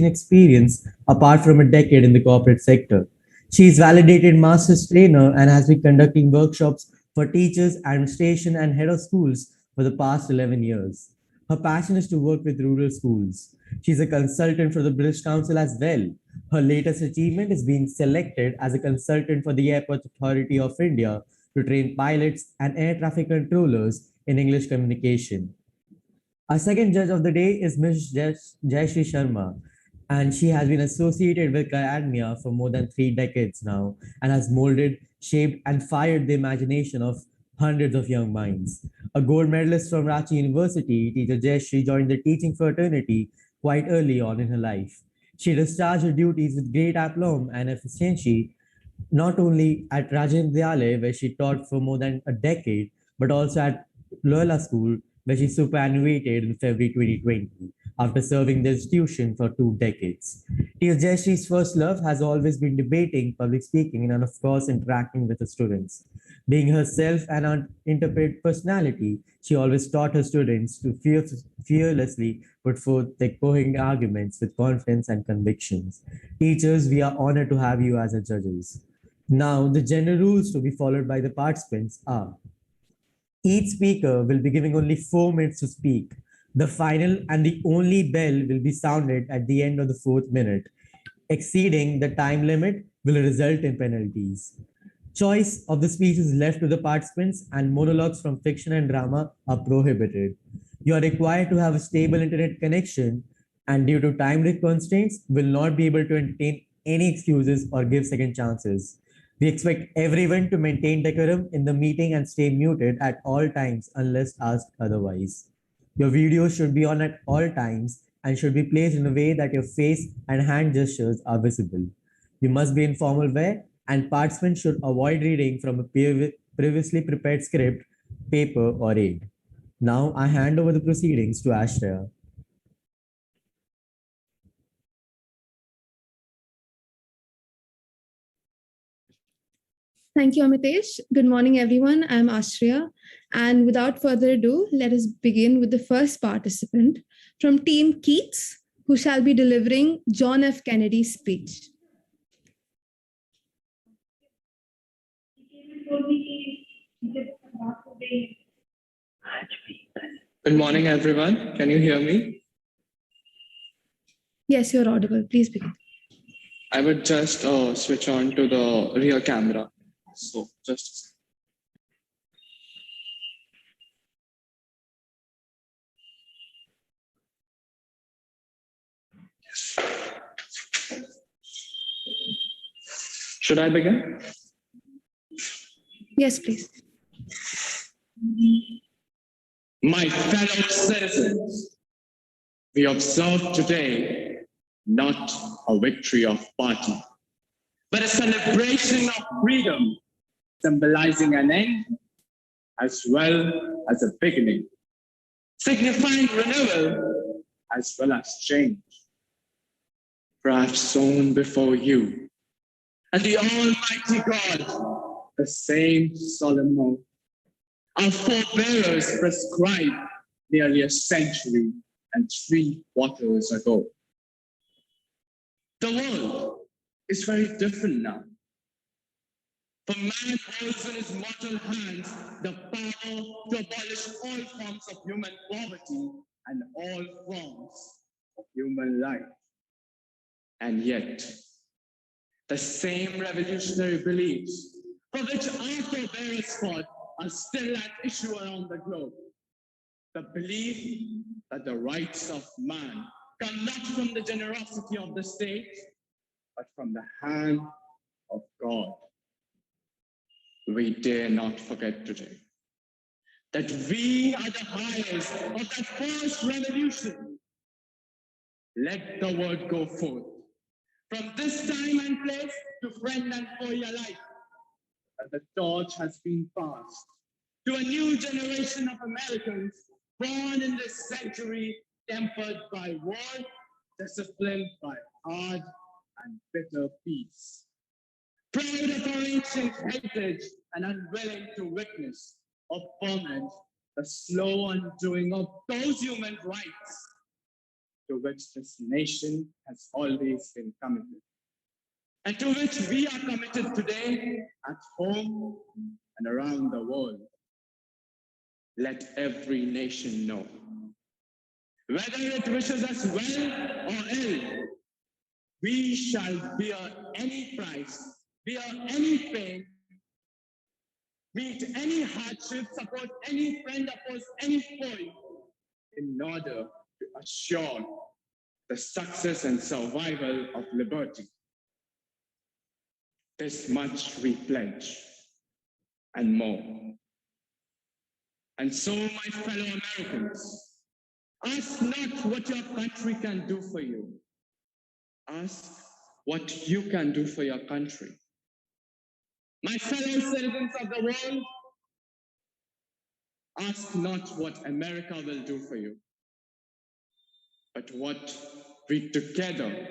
experience apart from a decade in the corporate sector. She is validated master's trainer and has been conducting workshops for teachers, administration, and head of schools for the past 11 years. Her passion is to work with rural schools. She's a consultant for the British Council as well. Her latest achievement is being selected as a consultant for the Airport Authority of India to train pilots and air traffic controllers in English communication. Our second judge of the day is Ms. Jayashree Sharma, and she has been associated with academia for more than 3 decades now and has molded, shaped, and fired the imagination of hundreds of young minds. A gold medalist from Ranchi University, teacher Jayashree joined the teaching fraternity quite early on in her life. She discharged her duties with great aplomb and efficiency, not only at Rajendralaya, where she taught for more than a decade, but also at Loyola School, where she superannuated in February 2020 after serving the institution for 2 decades. Tia Jayashree's first love has always been debating, public speaking, and of course interacting with the students. Being herself an uninterpreted personality, she always taught her students to fearlessly put forth their coherent arguments with confidence and convictions. Teachers, we are honored to have you as our judges. Now, the general rules to be followed by the participants are: each speaker will be giving only 4 minutes to speak. The final and the only bell will be sounded at the end of the fourth minute. Exceeding the time limit will result in penalties. Choice of the speech is left to the participants, and monologues from fiction and drama are prohibited. You are required to have a stable internet connection, and due to time constraints, will not be able to entertain any excuses or give second chances. We expect everyone to maintain decorum in the meeting and stay muted at all times unless asked otherwise. Your video should be on at all times and should be placed in a way that your face and hand gestures are visible. You must be in formal wear, and participants should avoid reading from a previously prepared script, paper, or aid. Now I hand over the proceedings to Ashreya. Thank you, Amitesh. Good morning, everyone. I'm Ashriya. And without further ado, let us begin with the first participant from Team Keats, who shall be delivering John F. Kennedy's speech. Good morning, everyone. Can you hear me? Yes, you're audible. Please begin. I would just switch on to the rear camera. So just should I begin? Yes, please. My fellow citizens, we observe today not a victory of party, but a celebration of freedom, symbolizing an end as well as a beginning, signifying renewal as well as change. For I have sown before you, and the Almighty God, the same solemn oath our forebears prescribed nearly a century and 3 quarters ago. The world is very different now. For man holds in his mortal hands the power to abolish all forms of human poverty and all forms of human life. And yet, the same revolutionary beliefs for which our forebears fought are still at issue around the globe. The belief that the rights of man come not from the generosity of the state, but from the hand of God. We dare not forget today that we are the heirs of that first revolution. Let the word go forth from this time and place to friend and foe alike, that the torch has been passed to a new generation of Americans born in this century, tempered by war, disciplined by hard and bitter peace. Proud of our ancient heritage and unwilling to witness or foment the slow undoing of those human rights. to which this nation has always been committed, and to which we are committed today at home and around the world. Let every nation know, whether it wishes us well or ill, we shall bear any price, bear any pain, meet any hardship, support any friend, oppose any foe, in order to assure the success and survival of liberty. This much we pledge, and more. And so, my fellow Americans, ask not what your country can do for you. Ask what you can do for your country. My fellow citizens of the world, ask not what America will do for you, but what we together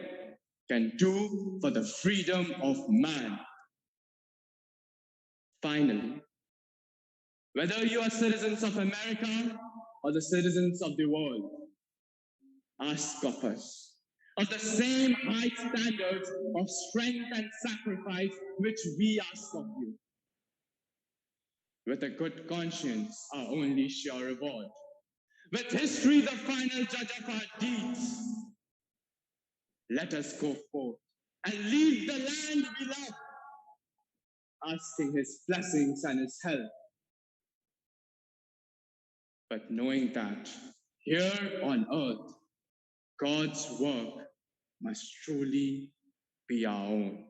can do for the freedom of man. Finally, whether you are citizens of America or the citizens of the world, ask of us of the same high standards of strength and sacrifice which we ask of you. With a good conscience, our only sure reward. With history the final judge of our deeds, let us go forth and leave the land we love, asking his blessings and his help, but knowing that here on earth, God's work must truly be our own.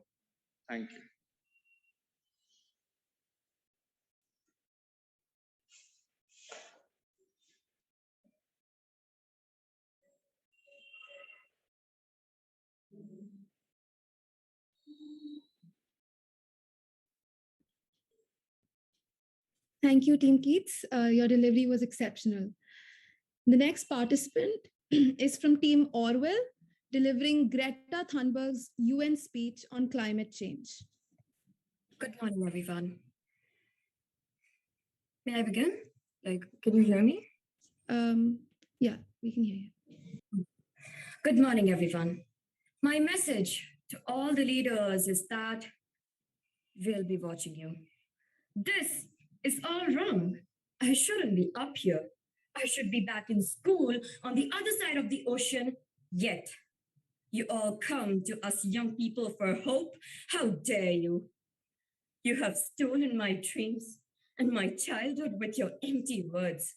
Thank you. Thank you, Team Keats. Your delivery was exceptional. The next participant is from Team Orwell, delivering Greta Thunberg's UN speech on climate change. Good morning, everyone. May I begin? Can you hear me? Yeah, we can hear you. Good morning, everyone. My message to all the leaders is that we'll be watching you. This is all wrong. I shouldn't be up here. I should be back in school on the other side of the ocean, yet you all come to us young people for hope. How dare you? You have stolen my dreams and my childhood with your empty words.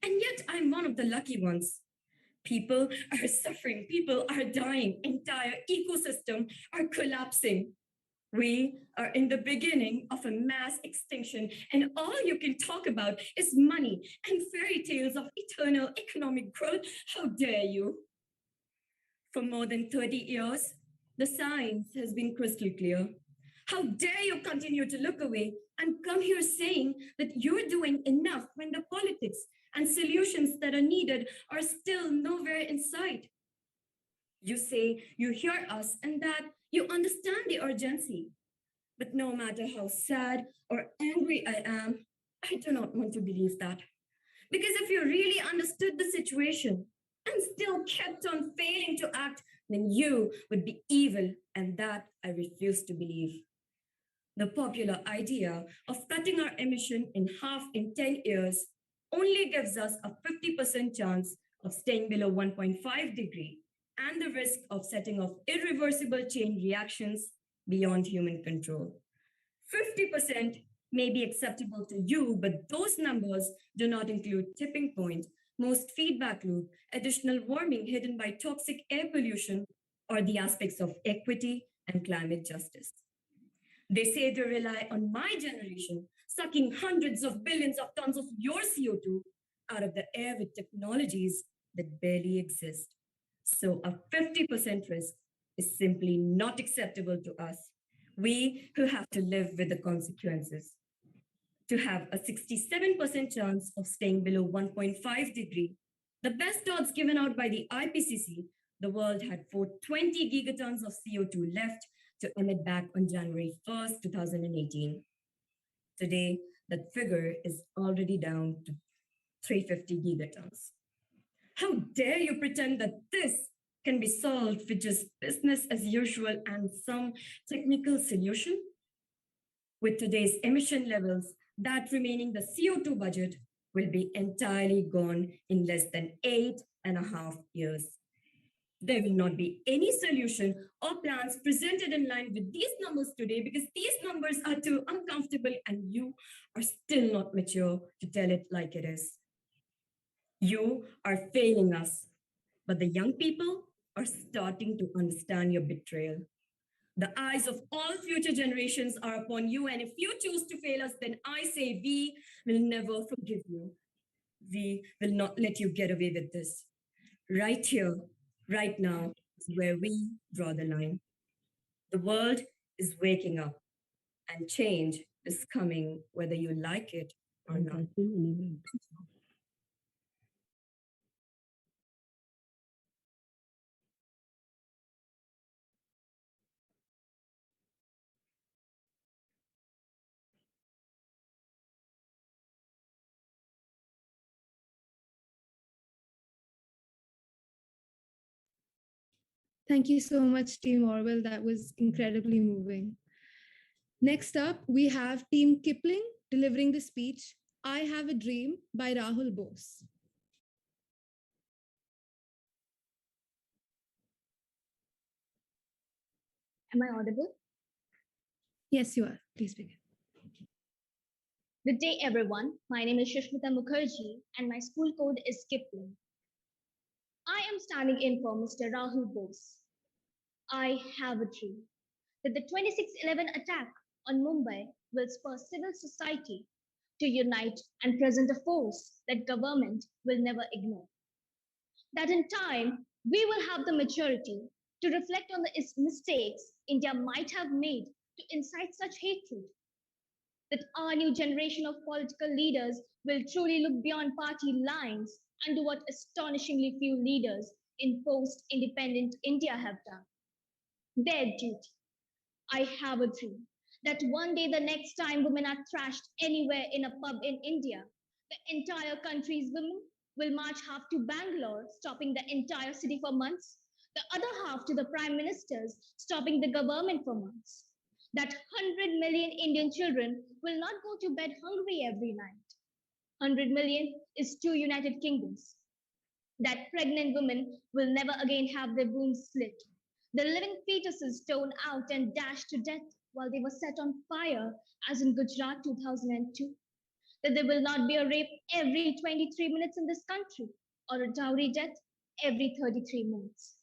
And yet I'm one of the lucky ones. People are suffering, people are dying, entire ecosystem are collapsing. We are in the beginning of a mass extinction, and all you can talk about is money and fairy tales of eternal economic growth. How dare you? For more than 30 years, the science has been crystal clear. How dare you continue to look away and come here saying that you're doing enough when the politics and solutions that are needed are still nowhere in sight? You say you hear us and that you understand the urgency. But no matter how sad or angry I am, I do not want to believe that. Because if you really understood the situation and still kept on failing to act, then you would be evil, and that I refuse to believe. The popular idea of cutting our emission in half in 10 years only gives us a 50% chance of staying below 1.5 degree and the risk of setting off irreversible chain reactions beyond human control. 50% may be acceptable to you, but those numbers do not include tipping point, most feedback loop, additional warming hidden by toxic air pollution, or the aspects of equity and climate justice. They say they rely on my generation, sucking hundreds of billions of tons of your CO2 out of the air with technologies that barely exist. So a 50% risk is simply not acceptable to us, we who have to live with the consequences. To have a 67% chance of staying below 1.5 degree, the best odds given out by the IPCC, the world had 420 gigatons of CO2 left to emit back on January 1st, 2018. Today, that figure is already down to 350 gigatons. How dare you pretend that this can be solved with just business as usual and some technical solution? With today's emission levels, that remaining the CO2 budget will be entirely gone in less than 8.5 years. There will not be any solution or plans presented in line with these numbers today because these numbers are too uncomfortable and you are still not mature to tell it like it is. You are failing us, but the young people are starting to understand your betrayal. The eyes of all future generations are upon you, and if you choose to fail us, then I say we will never forgive you. We will not let you get away with this. Right here, right now, is where we draw the line. The world is waking up, and change is coming whether you like it or not. Thank you so much, Team Orwell. That was incredibly moving. Next up, we have Team Kipling delivering the speech, I Have a Dream by Rahul Bose. Am I audible? Yes, you are. Please begin. Good day, everyone. My name is Shushmita Mukherjee, and my school code is Kipling. I am standing in for Mr. Rahul Bose. I have a dream that the 26/11 attack on Mumbai will spur civil society to unite and present a force that government will never ignore. That in time, we will have the maturity to reflect on the mistakes India might have made to incite such hatred, that our new generation of political leaders will truly look beyond party lines and do what astonishingly few leaders in post independent India have done. Their duty. I have a dream that one day, the next time women are thrashed anywhere in a pub in India, the entire country's women will march half to Bangalore, stopping the entire city for months, the other half to the prime ministers, stopping the government for months. That 100 million Indian children will not go to bed hungry every night. 100 million is two United Kingdoms. That pregnant women will never again have their wombs slit. The living fetuses torn out and dashed to death while they were set on fire, as in Gujarat 2002. That there will not be a rape every 23 minutes in this country or a dowry death every 33 minutes.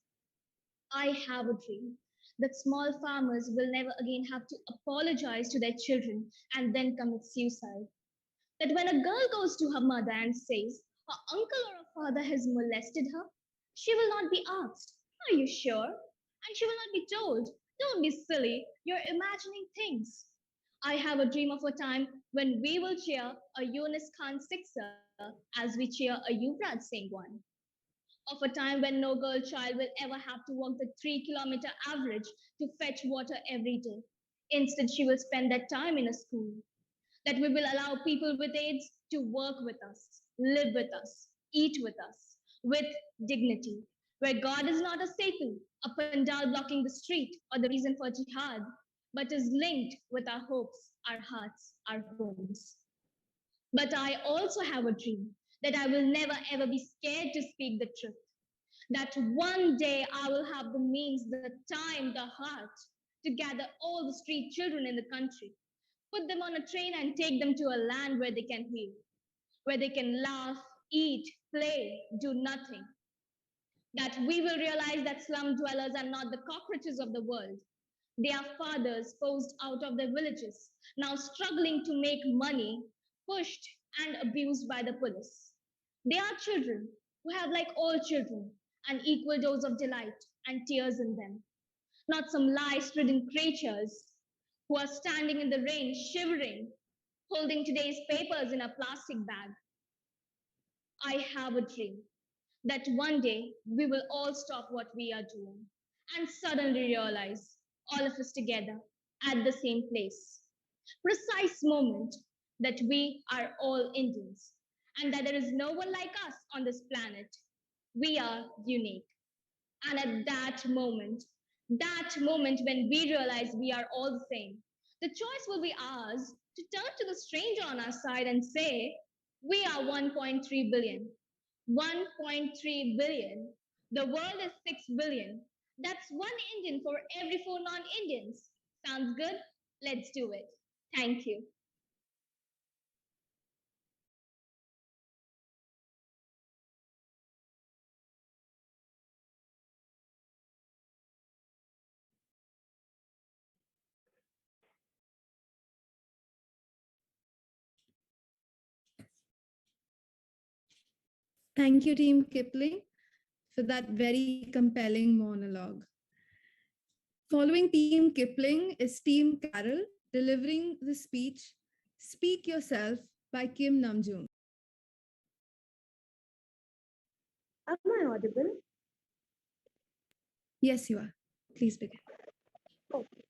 I have a dream that small farmers will never again have to apologize to their children and then commit suicide. That when a girl goes to her mother and says her uncle or her father has molested her, she will not be asked, are you sure? And she will not be told, don't be silly, you're imagining things. I have a dream of a time when we will cheer a Yunus Khan sixer as we cheer a Yuvraj Singh one. Of a time when no girl child will ever have to walk the 3 kilometer average to fetch water every day. Instead, she will spend that time in a school. That we will allow people with AIDS to work with us, live with us, eat with us, with dignity, where God is not a Satan, a pandal blocking the street, or the reason for jihad, but is linked with our hopes, our hearts, our homes. But I also have a dream that I will never ever be scared to speak the truth. That one day I will have the means, the time, the heart to gather all the street children in the country, put them on a train and take them to a land where they can heal, where they can laugh, eat, play, do nothing. That we will realize that slum dwellers are not the cockroaches of the world. They are fathers forced out of their villages, now struggling to make money, pushed and abused by the police. They are children who have, like all children, an equal dose of delight and tears in them, not some lie-ridden creatures who are standing in the rain, shivering, holding today's papers in a plastic bag. I have a dream that one day we will all stop what we are doing and suddenly realize, all of us together at the same place, precise moment, that we are all Indians and that there is no one like us on this planet. We are unique. And at that moment when we realize we are all the same, the choice will be ours to turn to the stranger on our side and say, we are 1.3 billion. 1.3 billion. The world is 6 billion. That's one Indian for every four non Indians. Sounds good? Let's do it. Thank you. Thank you, Team Kipling, for that very compelling monologue. Following Team Kipling is Team Carol delivering the speech Speak Yourself by Kim Namjoon. Am I audible? Yes, you are. Please begin. Okay.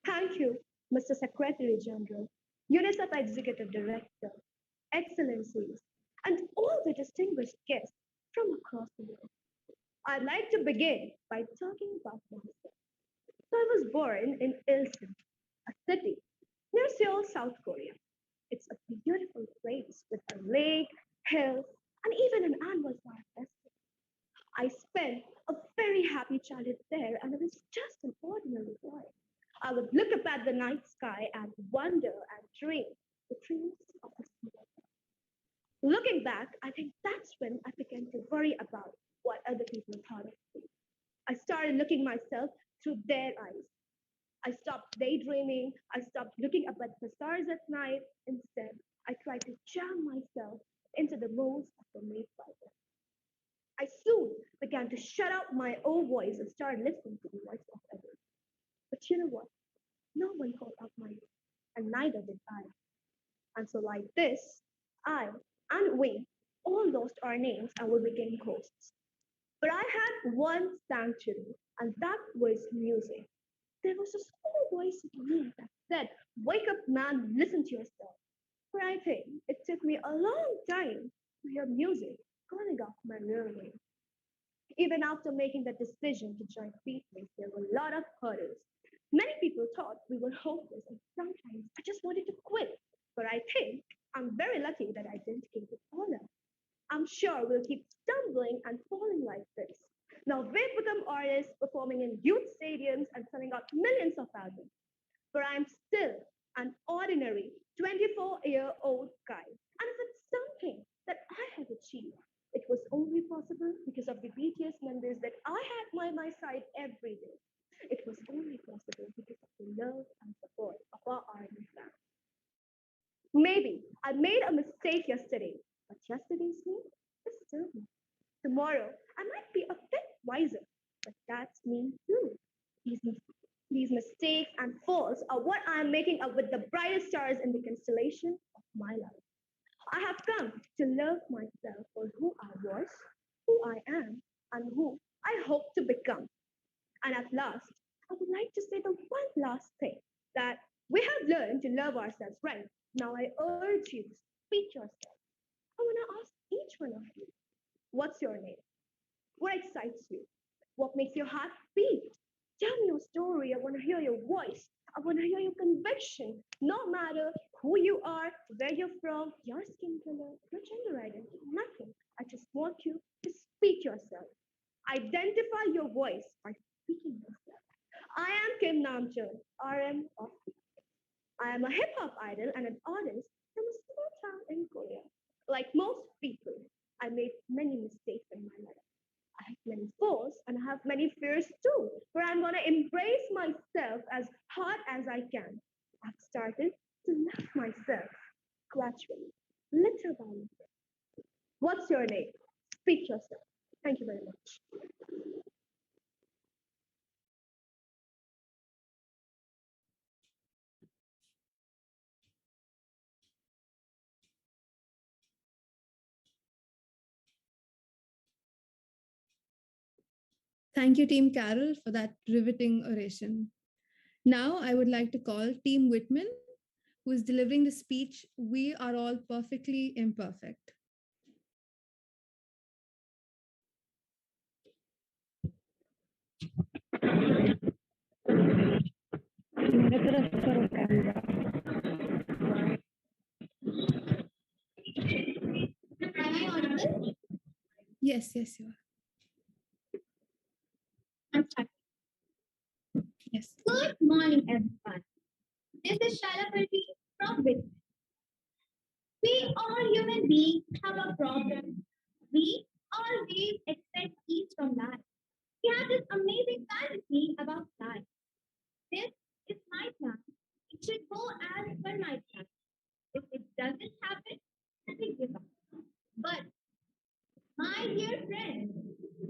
Thank you, Mr. Secretary General, UNICEF Executive Director, Excellencies, and all the distinguished guests from across the world. I'd like to begin by talking about myself. So I was born in Ilsan, a city near Seoul, South Korea. It's a beautiful place with a lake, hills, and even an annual flower festival. I spent a very happy childhood there, and I was just an ordinary boy. I would look up at the night sky and wonder and dream the dreams of a small girl. Looking back, I think that's when I began to worry about what other people thought of me. I started looking myself through their eyes. I stopped daydreaming. I stopped looking up at the stars at night. Instead, I tried to jam myself into the molds that were made by them. I soon began to shut out my own voice and started listening to the voice of others. But you know what? No one called out my name, and neither did I. And so, like this, I and we all lost our names and we became ghosts. But I had one sanctuary, and that was music. There was a small voice in me that said, wake up, man, listen to yourself. For I think it took me a long time to hear music calling out my real name. Even after making the decision to join Fitness, there were a lot of hurdles. Many people thought we were hopeless, and sometimes I just wanted to quit. But I think I'm very lucky that I didn't give it all up. I'm sure we'll keep stumbling and falling like this. Now we've become artists performing in youth stadiums and selling out millions of albums. But I'm still an ordinary 24-year-old guy. And if it's something that I have achieved, it was only possible because of the BTS members that I had by my side every day. It was only possible because of the love and support of our army fans. Maybe I made a mistake yesterday, but yesterday's me is still me. Tomorrow, I might be a bit wiser, but that's me too. These, these mistakes and faults are what I am making up with the brightest stars in the constellation of my life. I have come to love myself for who I was, who I am, and who I hope to become. And at last, I would like to say the one last thing that we have learned to love ourselves, right? Now I urge you, speak yourself. I want to ask each one of you, what's your name? What excites you? What makes your heart beat? Tell me your story. I want to hear your voice. I want to hear your conviction. No matter who you are, where you're from, your skin color, your gender identity, nothing. I just want you to speak yourself. Identify your voice by speaking yourself. I am Kim Namjoon, RM of. I am a hip hop idol and an artist from a small town in Korea. Like most people, I made many mistakes in my life. I have many faults and I have many fears too, but I'm going to embrace myself as hard as I can. I've started to love myself gradually, little by little. What's your name? Speak yourself. Thank you very much. Thank you, Team Carol, for that riveting oration. Now, I would like to call Team Whitman, who is delivering the speech We Are All Perfectly Imperfect. तरफ करो camera. Am I audible? Yes, yes, you are. I'm starting. Yes. Good morning, everyone. This is Shalapati from Wit. We all human beings have a problem. We always expect ease from life. We have this amazing fantasy about life. This is my plan. It should go as per my plan. If it doesn't happen, then we give up. But my dear friends,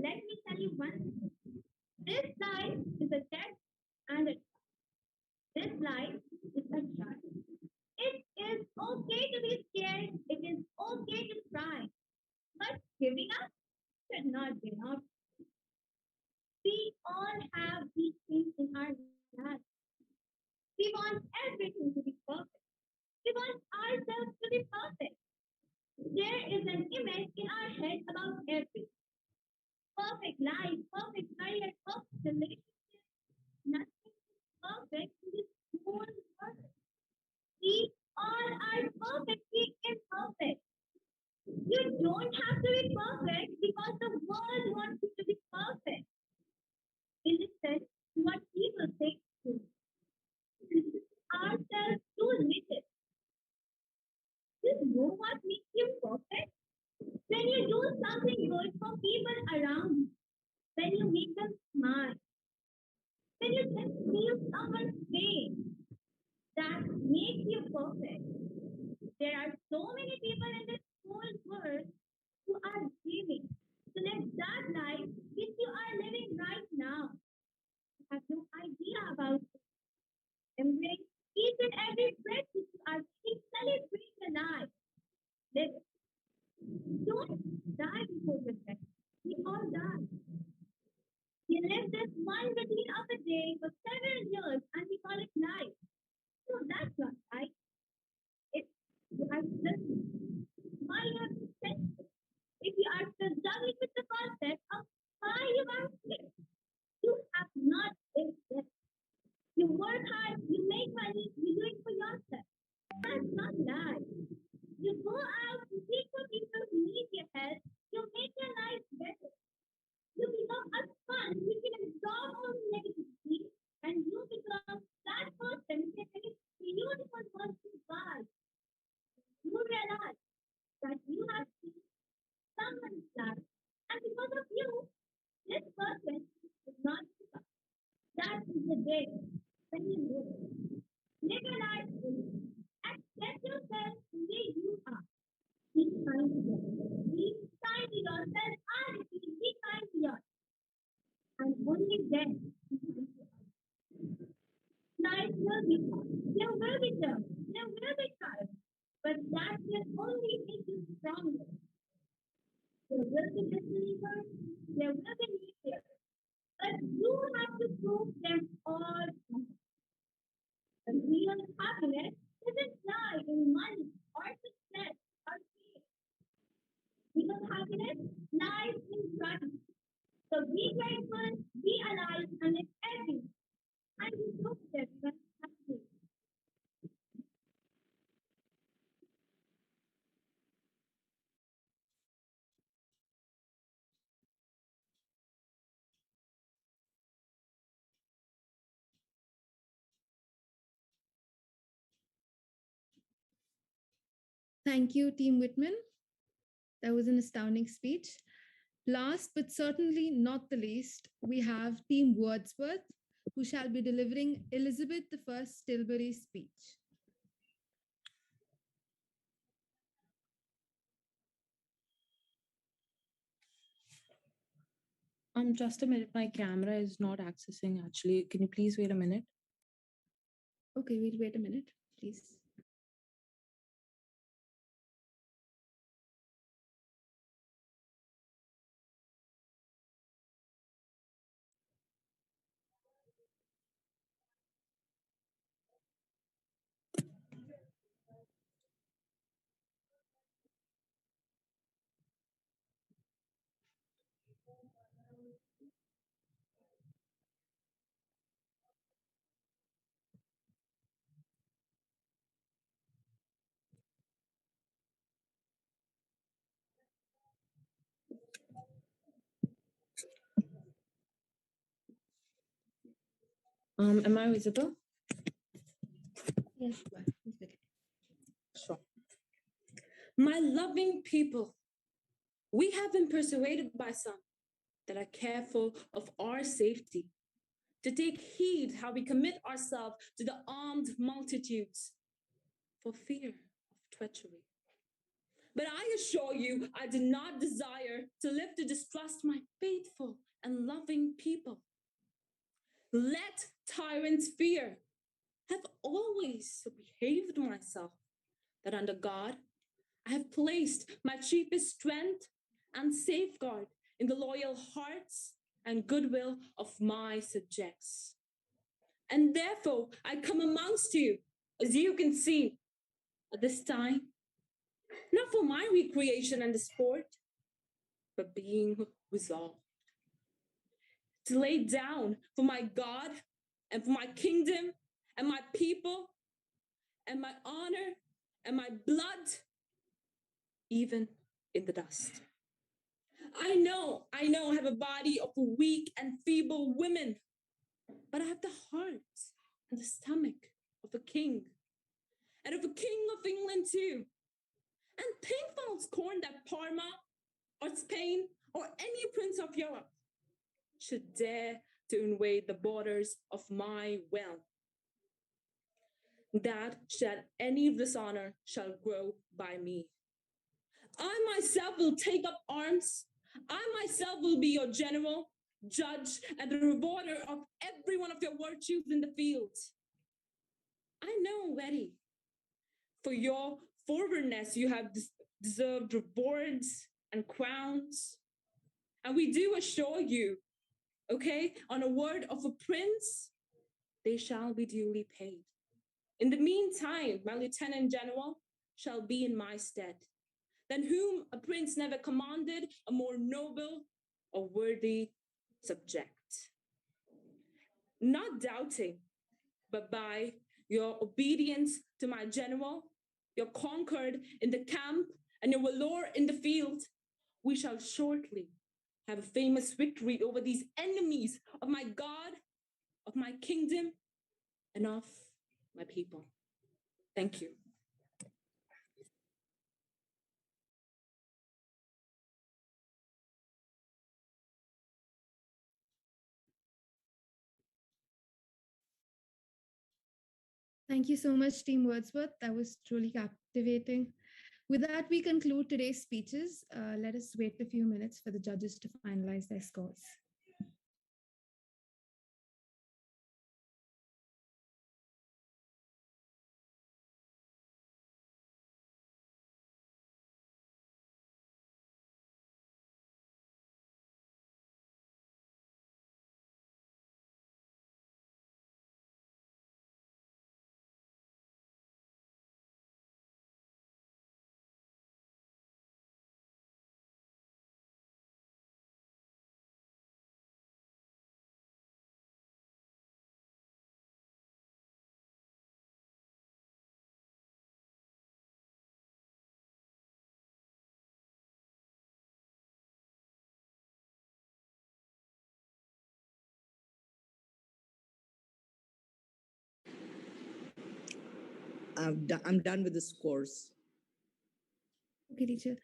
let me tell you one thing. This life is a test and a this life is a try. It is okay to be scared. It is okay to cry. But giving up should not be an option. We all have these things in our lives. We want everything to be perfect. We want ourselves to be perfect. There is an image in our head about everything. Perfect life, perfect career, perfect relationship. Nothing is perfect in this whole world. We all are perfectly imperfect. You don't have to be perfect because the world wants you to be perfect. Listen to what people say to ourselves too little. You know what makes you perfect? When you do something good for people around you, when you make them smile, when you just feel someone's pain, that makes you perfect. There are so many people in this whole world who are dreaming to live that life which you are living right now. You have no idea about it. Embrace each and every breath which you are taking. Celebrate the life. Live it. Don't die before your death. We all die. We live this one routine of a day for several years and we call it life. No, that's not right. If you are still, why you have to sense it? If you are still juggling with the concept of why you are sick, you have not lived yet. You work hard, you make money, you do it for yourself. That's not life. You go out, you seek for people who need your help, you make your life better. You become a sponge who can absorb all the negativity, and you become that person who can make beautiful positive vibes. You realize that you have seen someone's life, and because of you, this person is not give up. That is the day when you live. Live your life fully. Accept yourself the way you are. Be kind to yourself. Be kind to yourself. Honestly, be kind to yourself. And only then be kind to others. Life will be hard. There will be tough. There will be trials. But that will only make you stronger. There will be disbelievers. There will be naysayers. But you have to prove them all wrong. The real happiness doesn't lie in money or success or fame. Real happiness lies in gratitude. So be grateful, be alive, and live every day. And you hope everyone has a day. Thank you, Team Whitman. That was an astounding speech. Last but certainly not the least, we have Team Wordsworth, who shall be delivering Elizabeth I Tilbury speech. Just a minute. My camera is not accessing actually. Can you please wait a minute? Okay, we'll wait a minute, please. Am I visible? Yes. Sure. My loving people, we have been persuaded by some that are careful of our safety to take heed how we commit ourselves to the armed multitudes for fear of treachery. But I assure you, I do not desire to live to distrust my faithful and loving people. Let tyrants fear. Have always so behaved myself that under God I have placed my chiefest strength and safeguard in the loyal hearts and goodwill of my subjects. And therefore I come amongst you, as you can see, at this time, not for my recreation and the sport, but being resolved to lay down for my God and for my kingdom and my people and my honor and my blood, even in the dust. I know, I have a body of weak and feeble women, but I have the heart and the stomach of a king, and of a king of England too. And think false scorn that Parma or Spain or any prince of Europe should dare to invade the borders of my realm. That shall any dishonor shall grow by me. I myself will take up arms. I myself will be your general, judge, and the rewarder of every one of your virtues in the field. I know already. For your forwardness, you have deserved rewards and crowns. And we do assure you, okay, on a word of a prince, they shall be duly paid. In the meantime, my lieutenant general shall be in my stead, than whom a prince never commanded a more noble or worthy subject. Not doubting, but by your obedience to my general, your concord in the camp, and your valor in the field, we shall shortly have a famous victory over these enemies of my God, of my kingdom, and of my people. Thank you. Thank you so much, Team Wordsworth. That was truly captivating. With that, we conclude today's speeches. Let us wait a few minutes for the judges to finalize their scores. I'm done with the scores. Okay, teacher.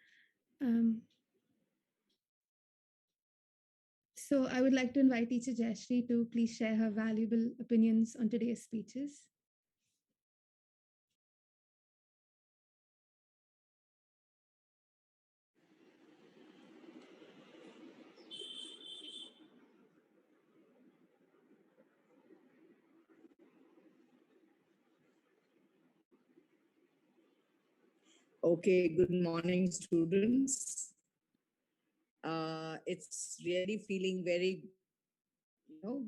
So I would like to invite teacher Jayashree to please share her valuable opinions on today's speeches. Okay, good morning, students. It's really feeling very,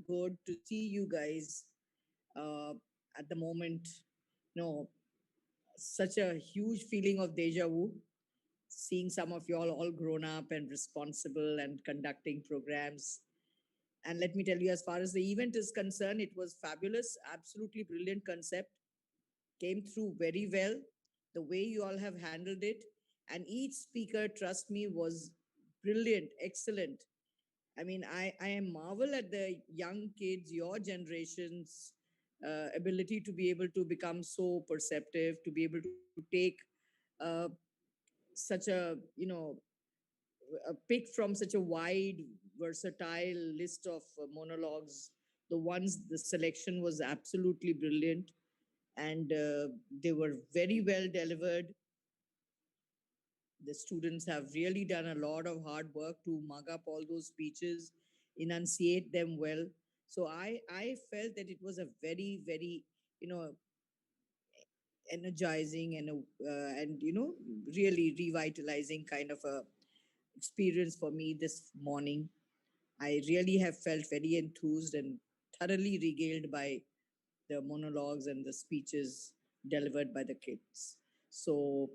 good to see you guys at the moment. Such a huge feeling of deja vu, seeing some of you all grown up and responsible and conducting programs. And let me tell you, as far as the event is concerned, it was fabulous, absolutely brilliant concept. Came through very well. The way you all have handled it, and each speaker, trust me, was brilliant, excellent. I mean, I am marvel at the young kids, your generation's ability to be able to become so perceptive, to be able to take uh, such a, a pick from such a wide, versatile list of monologues. The ones, the selection was absolutely brilliant, and they were very well delivered. The students have really done a lot of hard work to mug up all those speeches, enunciate them well. So I felt that it was a very, very, you know, energizing and really revitalizing kind of a experience for me this morning. I really have felt very enthused and thoroughly regaled by the monologues and the speeches delivered by the kids. So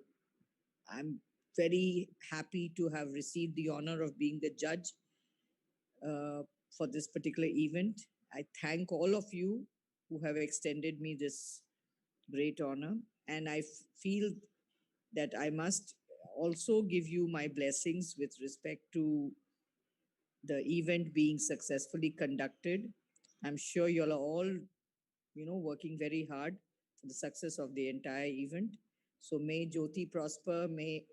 I'm very happy to have received the honor of being the judge for this particular event. I thank all of you who have extended me this great honor, and I feel that I must also give you my blessings with respect to the event being successfully conducted. I'm sure you're all, working very hard for the success of the entire event. So may Jyoti prosper, may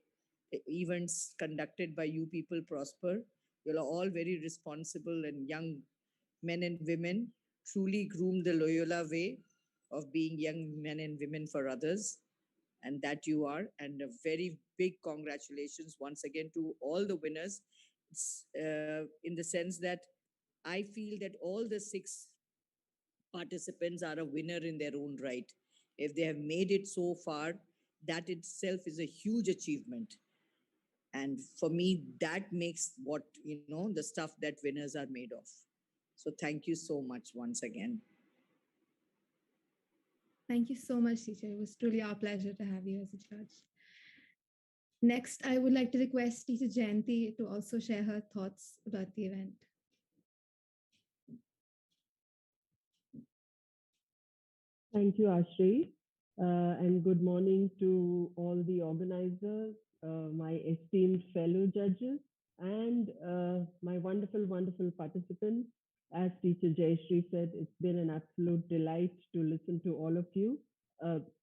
the events conducted by you people prosper. You're all very responsible and young men and women, truly groom the Loyola way of being young men and women for others, and that you are. And a very big congratulations once again to all the winners. It's in the sense that I feel that all the six participants are a winner in their own right. If they have made it so far, that itself is a huge achievement. And for me, that makes what, the stuff that winners are made of. So thank you so much once again. Thank you so much, teacher. It was truly our pleasure to have you as a judge. Next, I would like to request Teacher Jayanti to also share her thoughts about the event. Thank you, Ashri, and good morning to all the organizers, my esteemed fellow judges, and my wonderful, wonderful participants. As Teacher Jayashree said, it's been an absolute delight to listen to all of you.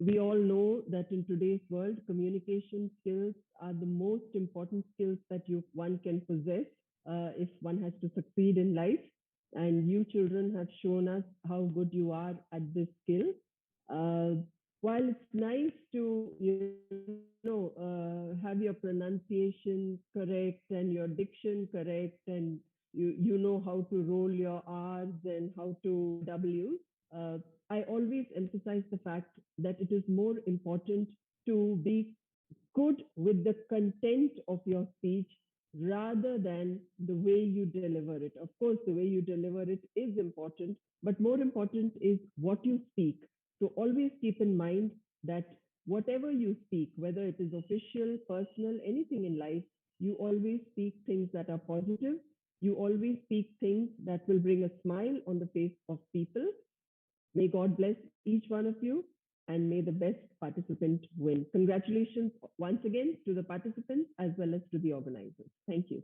We all know that in today's world, communication skills are the most important skills that one can possess if one has to succeed in life. And you children have shown us how good you are at this skill. While it's nice to have your pronunciation correct and your diction correct, and you know how to roll your R's and how to W's, I always emphasize the fact that it is more important to be good with the content of your speech rather than the way you deliver it. Of course, the way you deliver it is important, but more important is what you speak. So always keep in mind that whatever you speak, whether it is official, personal, anything in life, you always speak things that are positive. You always speak things that will bring a smile on the face of people. May God bless each one of you, and may the best participant win. Congratulations once again to the participants as well as to the organizers. Thank you.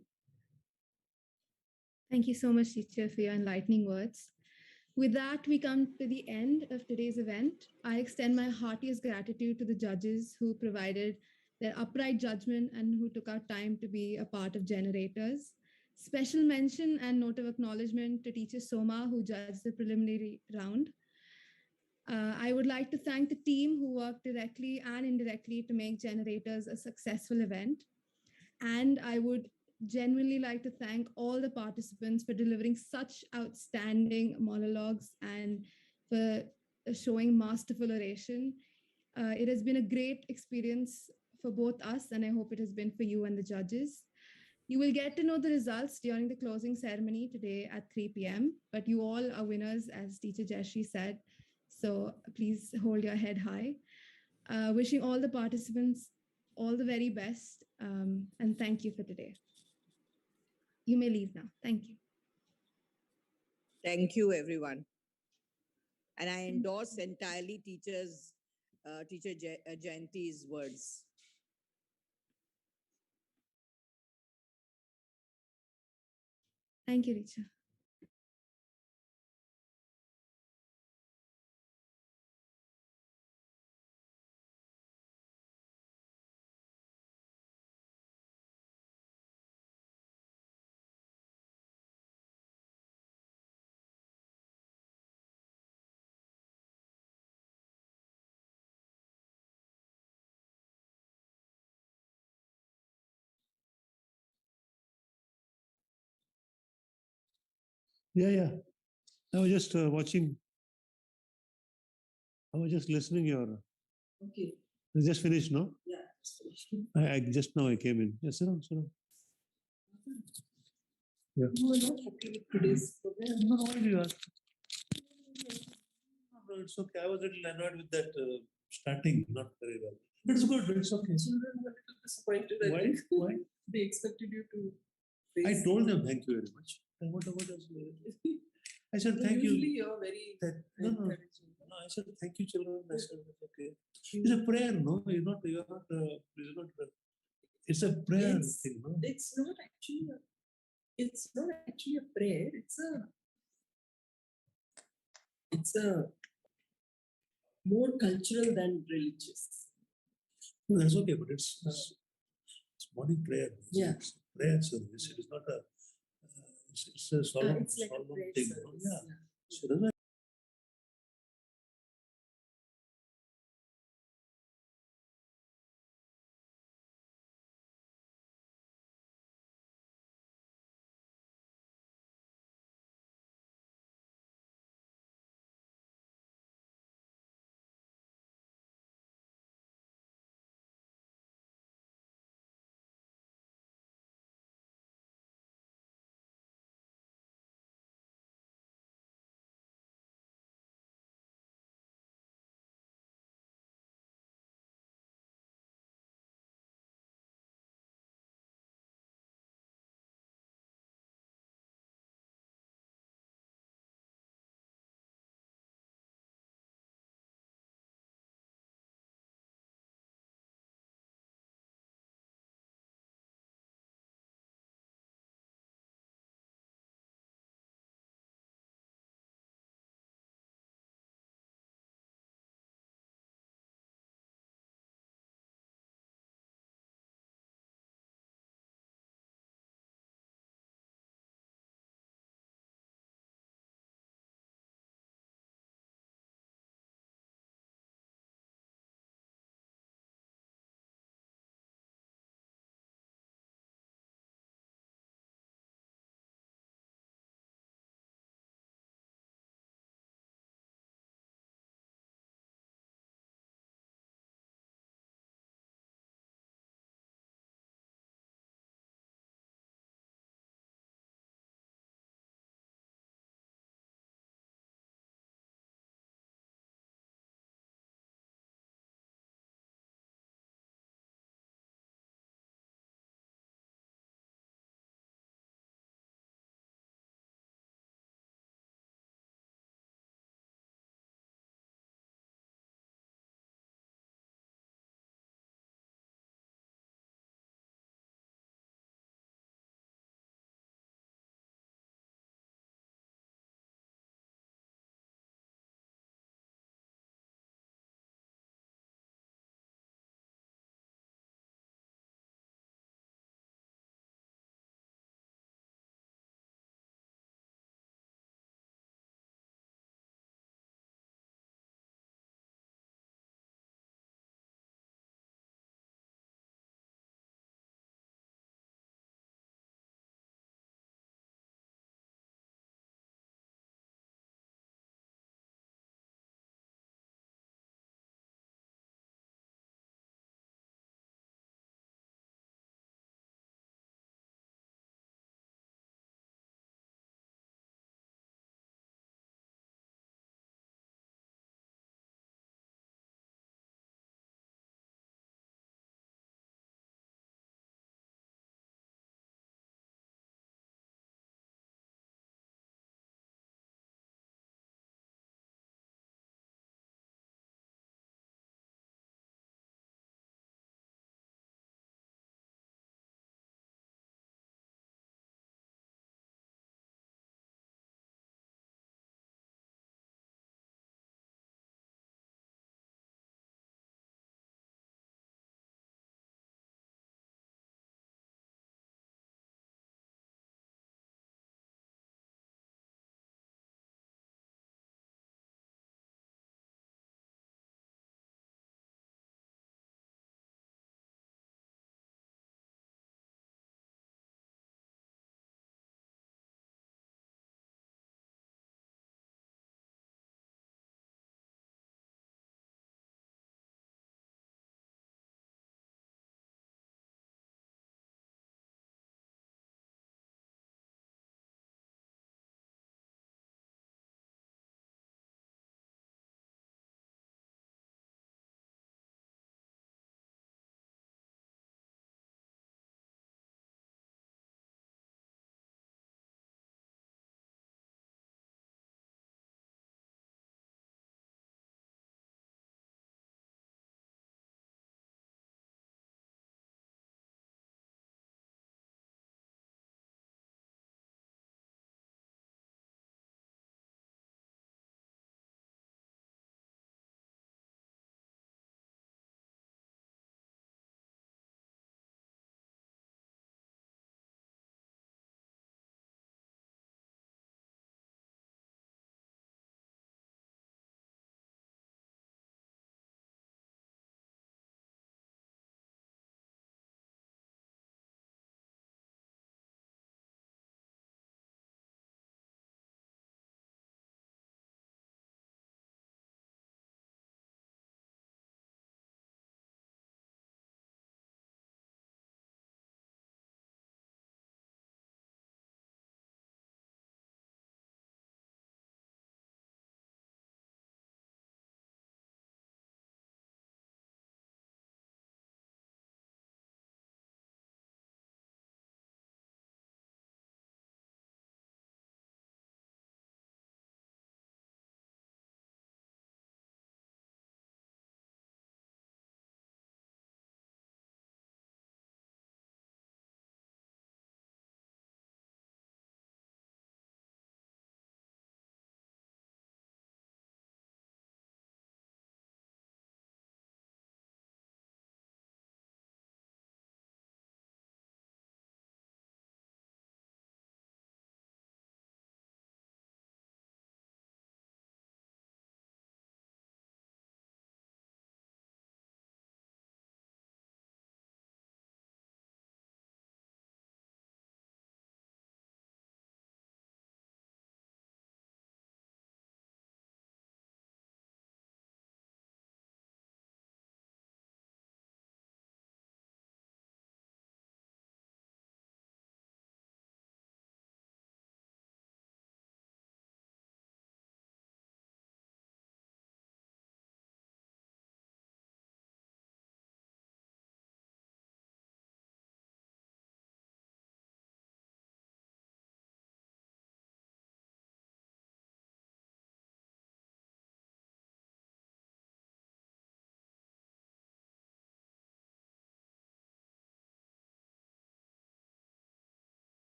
Thank you so much, teacher, for your enlightening words. With that, we come to the end of today's event. I extend my heartiest gratitude to the judges who provided their upright judgment and who took out time to be a part of Generators. Special mention and note of acknowledgement to teacher Soma, who judged the preliminary round. I would like to thank the team who worked directly and indirectly to make Generators a successful event. And I would genuinely like to thank all the participants for delivering such outstanding monologues and for showing masterful oration. It has been a great experience for both us, and I hope it has been for you and the judges. You will get to know the results during the closing ceremony today at 3 p.m., but you all are winners, as Teacher Jashi said. So please hold your head high. Wishing all the participants all the very best, and thank you for today. You may leave now. Thank you. Thank you, everyone. And I endorse entirely Teacher Jayanti's words. Thank you, Richa. Yeah. I was just watching. I was just listening. Your Okay. it's just finished, no? Yeah. I just now I came in. Yes, sit down, sit down. Yeah. You were not happy with today's program. No, why do you ask? No, it's okay. I was a little annoyed with that starting, not very well. It's good. It's okay. Children were a little disappointed. I Why? think. Why? They expected you to I face. told them thank you very much. And what else? I said thank Usually you. you're very No. encouraging. No, I said thank you, children. I said okay. It's a prayer, no? You're not. It's a prayer It's, thing, no? it's not actually. It's not actually a prayer. It's a more cultural than religious. No, that's okay, but it's morning prayer. Yeah. It's a prayer service. It is not a. It's a solemn, It's like a solemn prayer thing. service. Yeah. Yeah. So it doesn't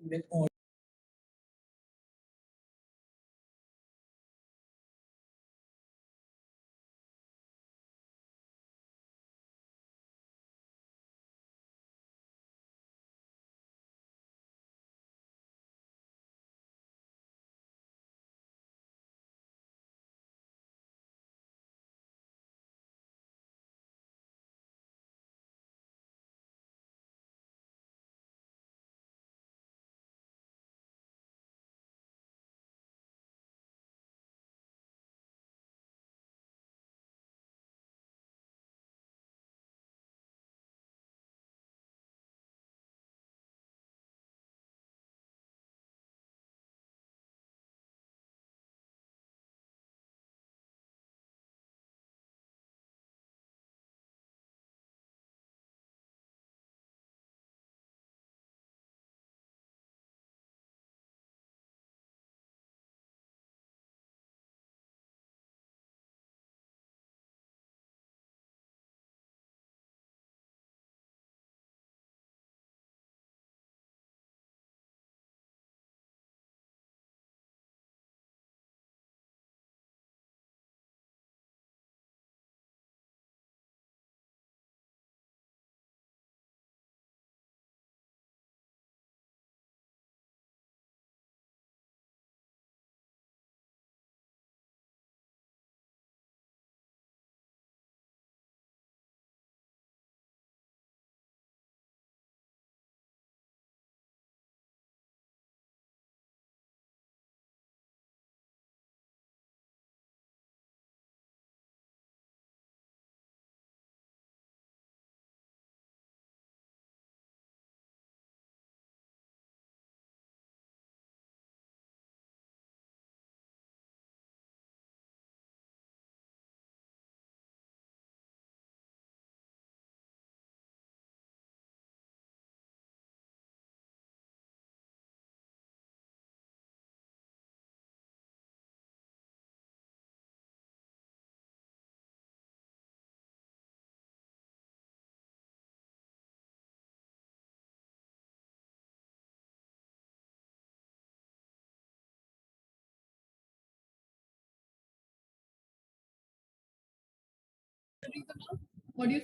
when all What do you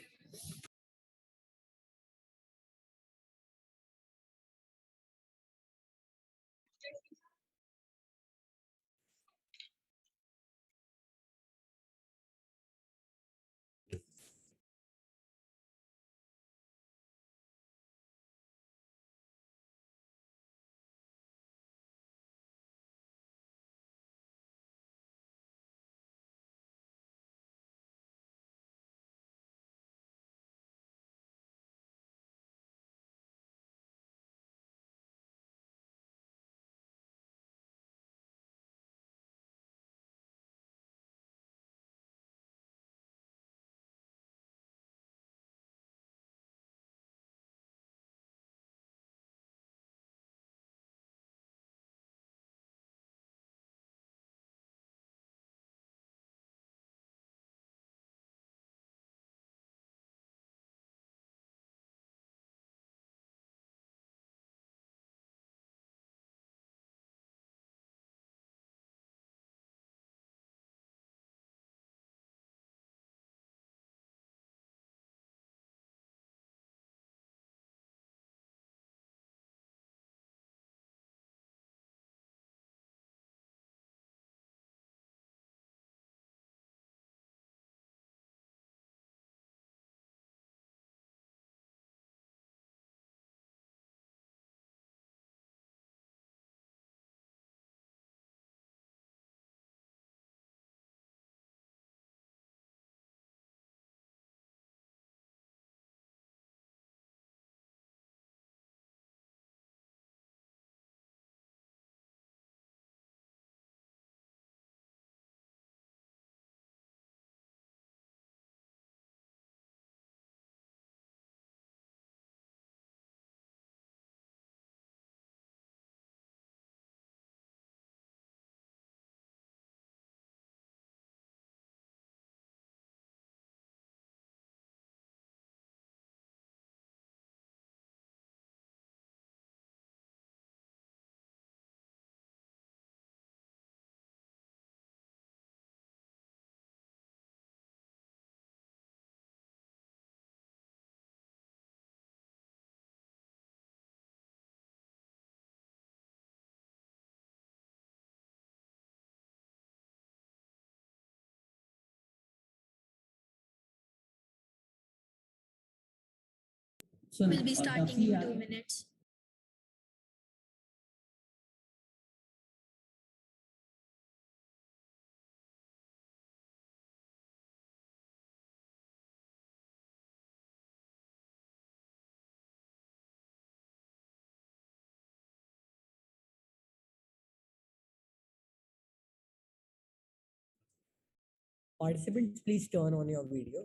will be starting in 2 minutes. Participants, please turn on your video.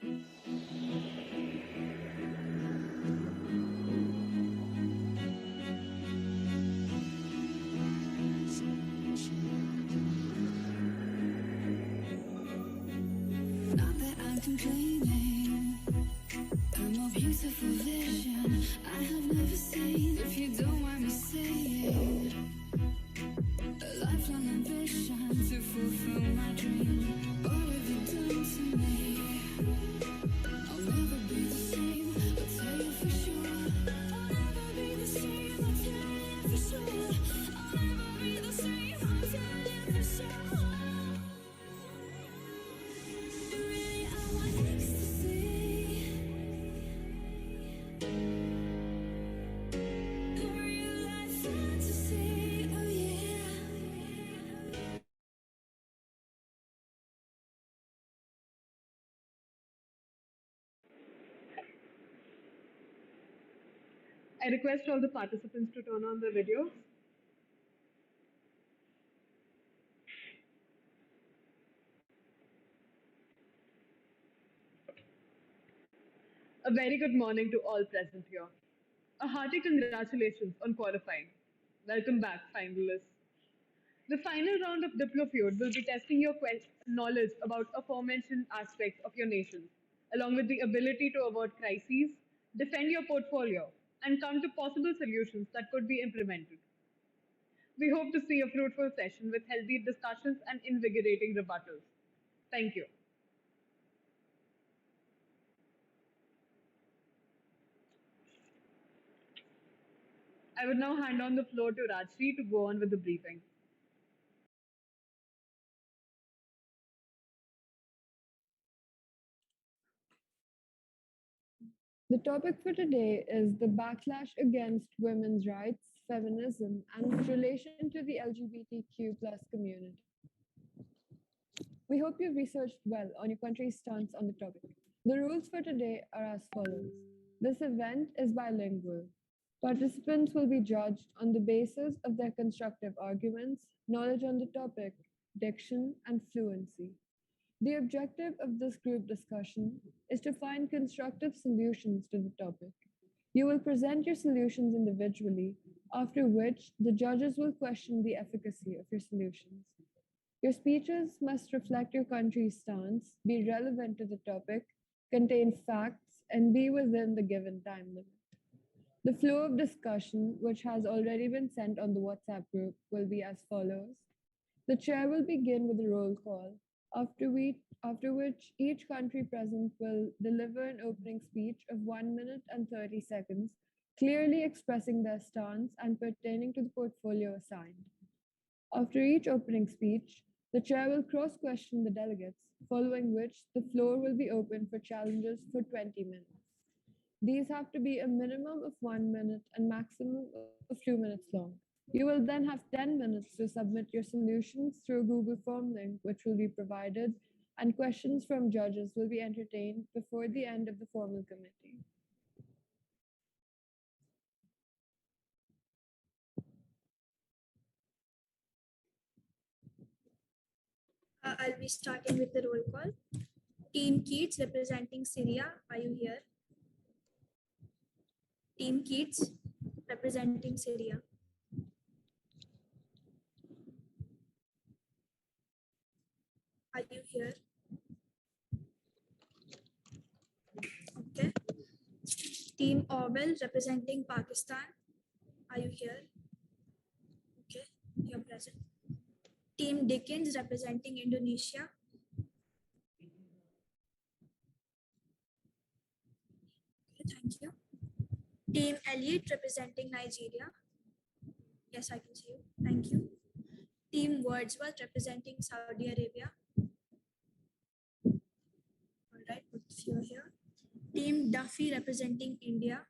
Not that I'm complaining. A more beautiful vision I have never seen. If you don't mind me saying, a lifelong ambition to fulfill my dream. What have you done to me? I'll never be the same, I'll tell you for sure. I'll never be the same, I'll tell you for sure. I'll never be the same, I'll tell you for sure. Really, I want ecstasy. A real life fantasy, oh yeah. I request all the participants to turn on the videos. A very good morning to all present here. A hearty congratulations on qualifying. Welcome back, finalists. The final round of Diplofeud will be testing your knowledge about aforementioned aspects of your nation, along with the ability to avert crises, defend your portfolio, and come to possible solutions that could be implemented. We hope to see a fruitful session with healthy discussions and invigorating rebuttals. Thank you. I would now hand on the floor to Rajshri to go on with the briefing. The topic for today is the backlash against women's rights, feminism, and its relation to the LGBTQ plus community. We hope you've researched well on your country's stance on the topic. The rules for today are as follows. This event is bilingual. Participants will be judged on the basis of their constructive arguments, knowledge on the topic, diction, and fluency. The objective of this group discussion is to find constructive solutions to the topic. You will present your solutions individually, after which the judges will question the efficacy of your solutions. Your speeches must reflect your country's stance, be relevant to the topic, contain facts, and be within the given time limit. The flow of discussion, which has already been sent on the WhatsApp group, will be as follows. The chair will begin with a roll call, after which each country present will deliver an opening speech of 1 minute and 30 seconds, clearly expressing their stance and pertaining to the portfolio assigned. After each opening speech, the chair will cross question the delegates, following which the floor will be open for challenges for 20 minutes. These have to be a minimum of 1 minute and maximum of 2 minutes long. You will then have 10 minutes to submit your solutions through a Google form link, which will be provided, and questions from judges will be entertained before the end of the formal committee. I'll be starting with the roll call. Team Keats representing Syria, are you here? Team Keats representing Syria. Are you here? Okay. Team Orwell representing Pakistan. Are you here? Okay, you're present. Team Dickens representing Indonesia. Okay, thank you. Team Elliot representing Nigeria. Yes, I can see you. Thank you. Team Wordsworth representing Saudi Arabia. All right, put you here. Team Duffy representing India.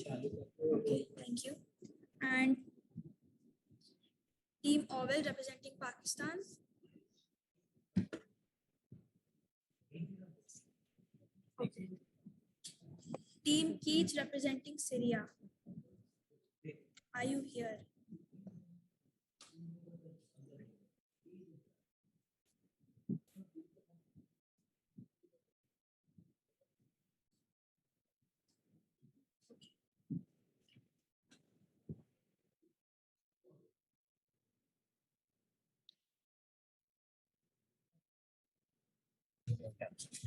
Okay, thank you. And Team Orwell representing Pakistan. Okay. Team Keats representing Syria. Are you here?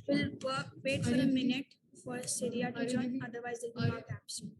We'll wait for a minute for Syria to join, otherwise it will mark absent.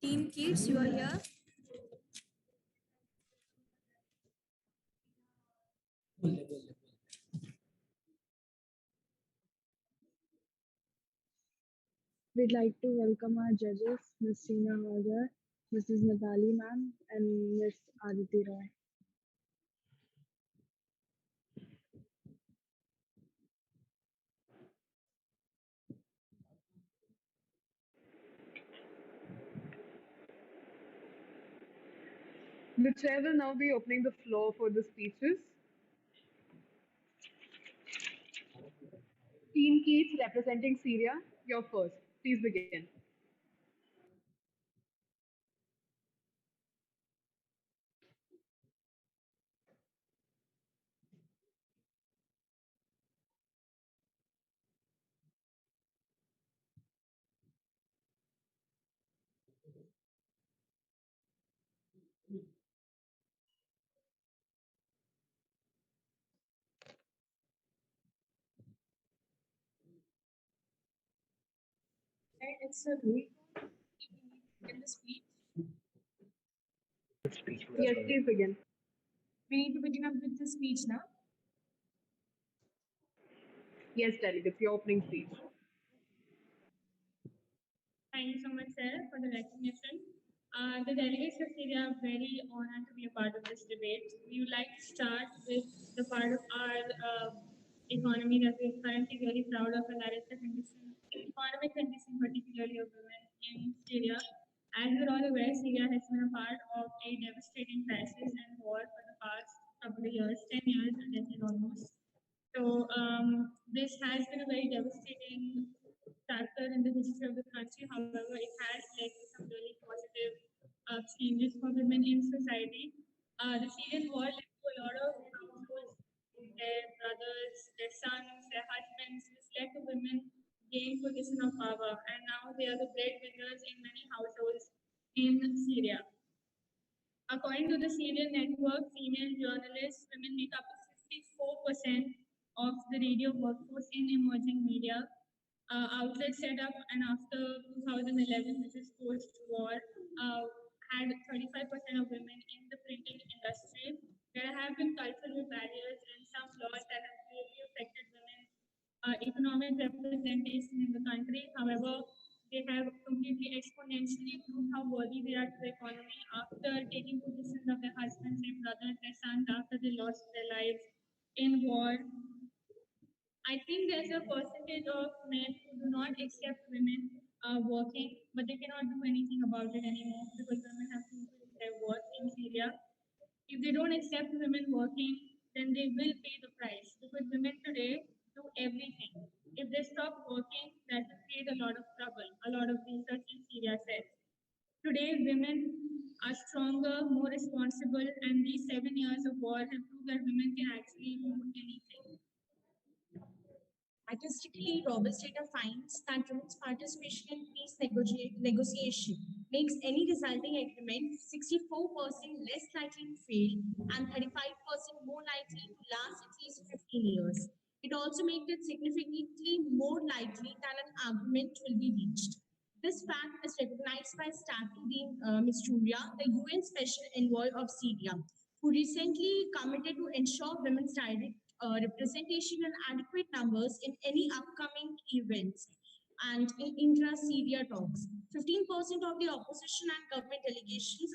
Team Kids, you are here. We'd like to welcome our judges, Ms. Seena Hagar, Mrs. Natali ma'am, and Ms. Aditi Roy. The chair will now be opening the floor for the speeches. Team Keats representing Syria, you're first. Please begin. It's a great in the speech. Yes, please begin. We need to begin up with the speech now. Yes, delegates, your opening speech. Thank you so much, sir, for the recognition. The delegates of Syria are very honored to be a part of this debate. We would like to start with the part of our economy that we're currently very proud of, and that is the condition, economic condition, particularly of women in Syria. As we're all aware, Syria has been a part of a devastating crisis and war for the past couple of years, 10 years, a decade almost. So this has been a very devastating factor in the history of the country. However, it has led to some really positive changes for women in society. The Syrian war led to a lot of households, their brothers, their sons, their husbands. This led to women gain position of power, and now they are the breadwinners in many households in Syria. According to the Syrian network, female journalists, women make up to 54% of the radio workforce in emerging media. Outlets set up and after 2011, which is post-war, had 35% of women in the printing industry. There have been cultural barriers and some laws that have greatly affected women's economic representation in the country. However, they have completely exponentially proved how worthy they are to the economy after taking positions of their husbands, their brothers, their sons after they lost their lives in war. I think there's a percentage of men who do not accept women working, but they cannot do anything about it anymore because women have proven their worth in Syria. If they don't accept women working, then they will pay the price because women today do everything. If they stop working, that will create a lot of trouble. A lot of research in Syria says. Today, women are stronger, more responsible, and these 7 years of war have proved that women can actually do anything. Statistically, robust data finds that women's participation in peace negotiation makes any resulting agreement 64% less likely to fail and 35% more likely to last at least 15 years. It also makes it significantly more likely that an agreement will be reached. This fact is recognized by Statuddin Mistura, the UN Special Envoy of Syria, who recently committed to ensure women's direct representation in adequate numbers in any upcoming events and in intra-Syria talks. 15% of the opposition and government delegations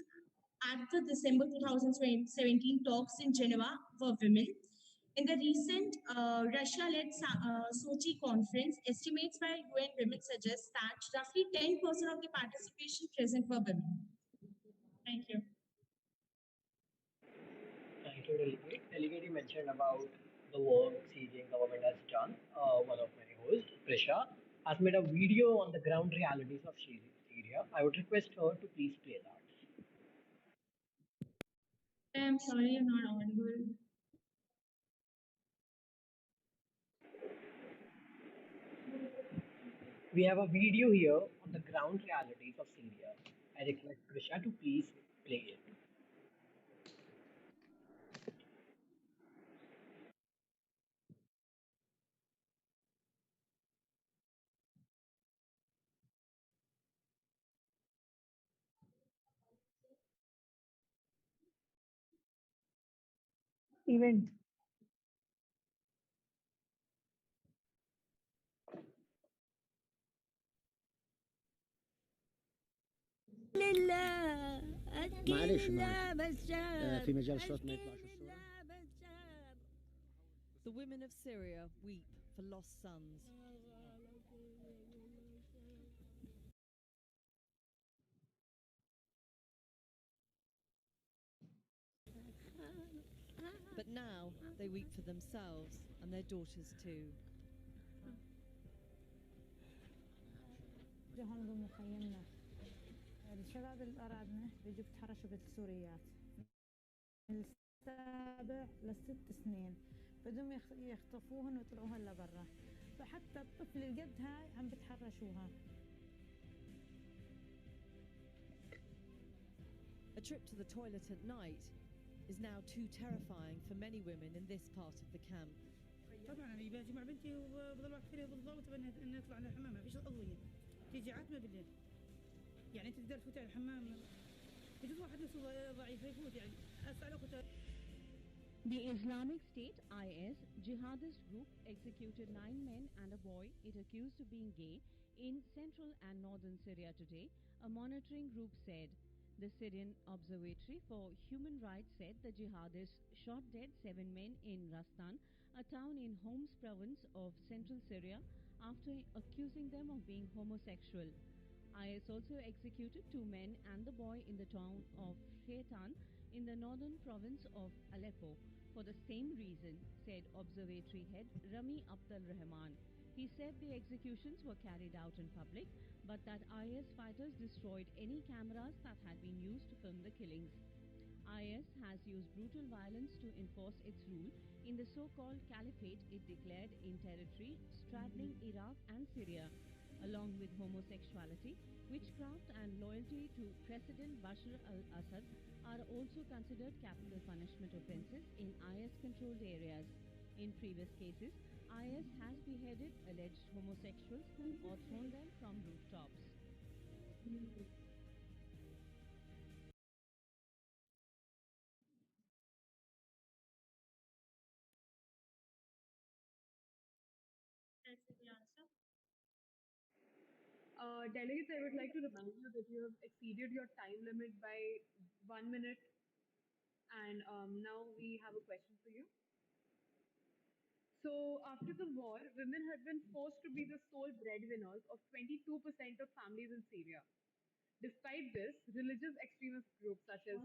at the December 2017 talks in Geneva were women. In the recent Russia-led Sochi conference, estimates by UN Women suggest that roughly 10% of the participation present were women. Thank you. Thank you, Delegate. Delegate, you mentioned about the work Syrian government has done. One of my hosts, Prisha. has made a video on the ground realities of Syria. I would request her to please play that. I'm sorry, you're not audible. We have a video here on the ground realities of Syria. I request Krisha to please play it. Event. لله معلش أكلنا معلش بشار في مجال الصوت ما يطلعش الصورة. أكلنا بشار. The women of Syria weep for lost sons. But now they weep for themselves and their daughters too. هون مخيمنا الشباب اللي أرادنا بيجوا بتحرشوا بالسوريات من السابع ل6 سنين بدهم يخطفوهن ويطلعوهن لبرا فحتى الطفل القد هاي عم بتحرشوها. A trip to the toilet at night is now too terrifying for many women in this part of the camp. طبعا انا باجي مع بنتي وبضل واقف فيها بالضبط ان نطلع للحمام ما فيش اضويه تيجي عتمه بالليل يعني انت تقدر تفوت على الحمام يجوز واحد نفسه ضعيف يفوت يعني اسال اخته. The Islamic State IS jihadist group executed 9 men and a boy it accused of being gay in central and northern Syria today, a monitoring group said. The Syrian Observatory for Human Rights said the jihadists shot dead 7 men in Rastan, a town in Homs province of central Syria, after accusing them of being homosexual. IS also executed 2 men and the boy in the town of Khaitan in the northern province of Aleppo for the same reason, said Observatory head Rami Abdul Rahman. He said the executions were carried out in public, but that IS fighters destroyed any cameras that had been used to film the killings. IS has used brutal violence to enforce its rule in the so-called caliphate it declared in territory straddling Iraq and Syria, along with homosexuality, witchcraft and loyalty to President Bashar al-Assad are also considered capital punishment offenses in IS-controlled areas. In previous cases, IS has beheaded alleged homosexuals or thrown them from rooftops. That's the answer. Delegates, I would like to remind you that you have exceeded your time limit by 1 minute, and now we have a question for you. So, after the war, women had been forced to be the sole breadwinners of 22% of families in Syria. Despite this, religious extremist groups such as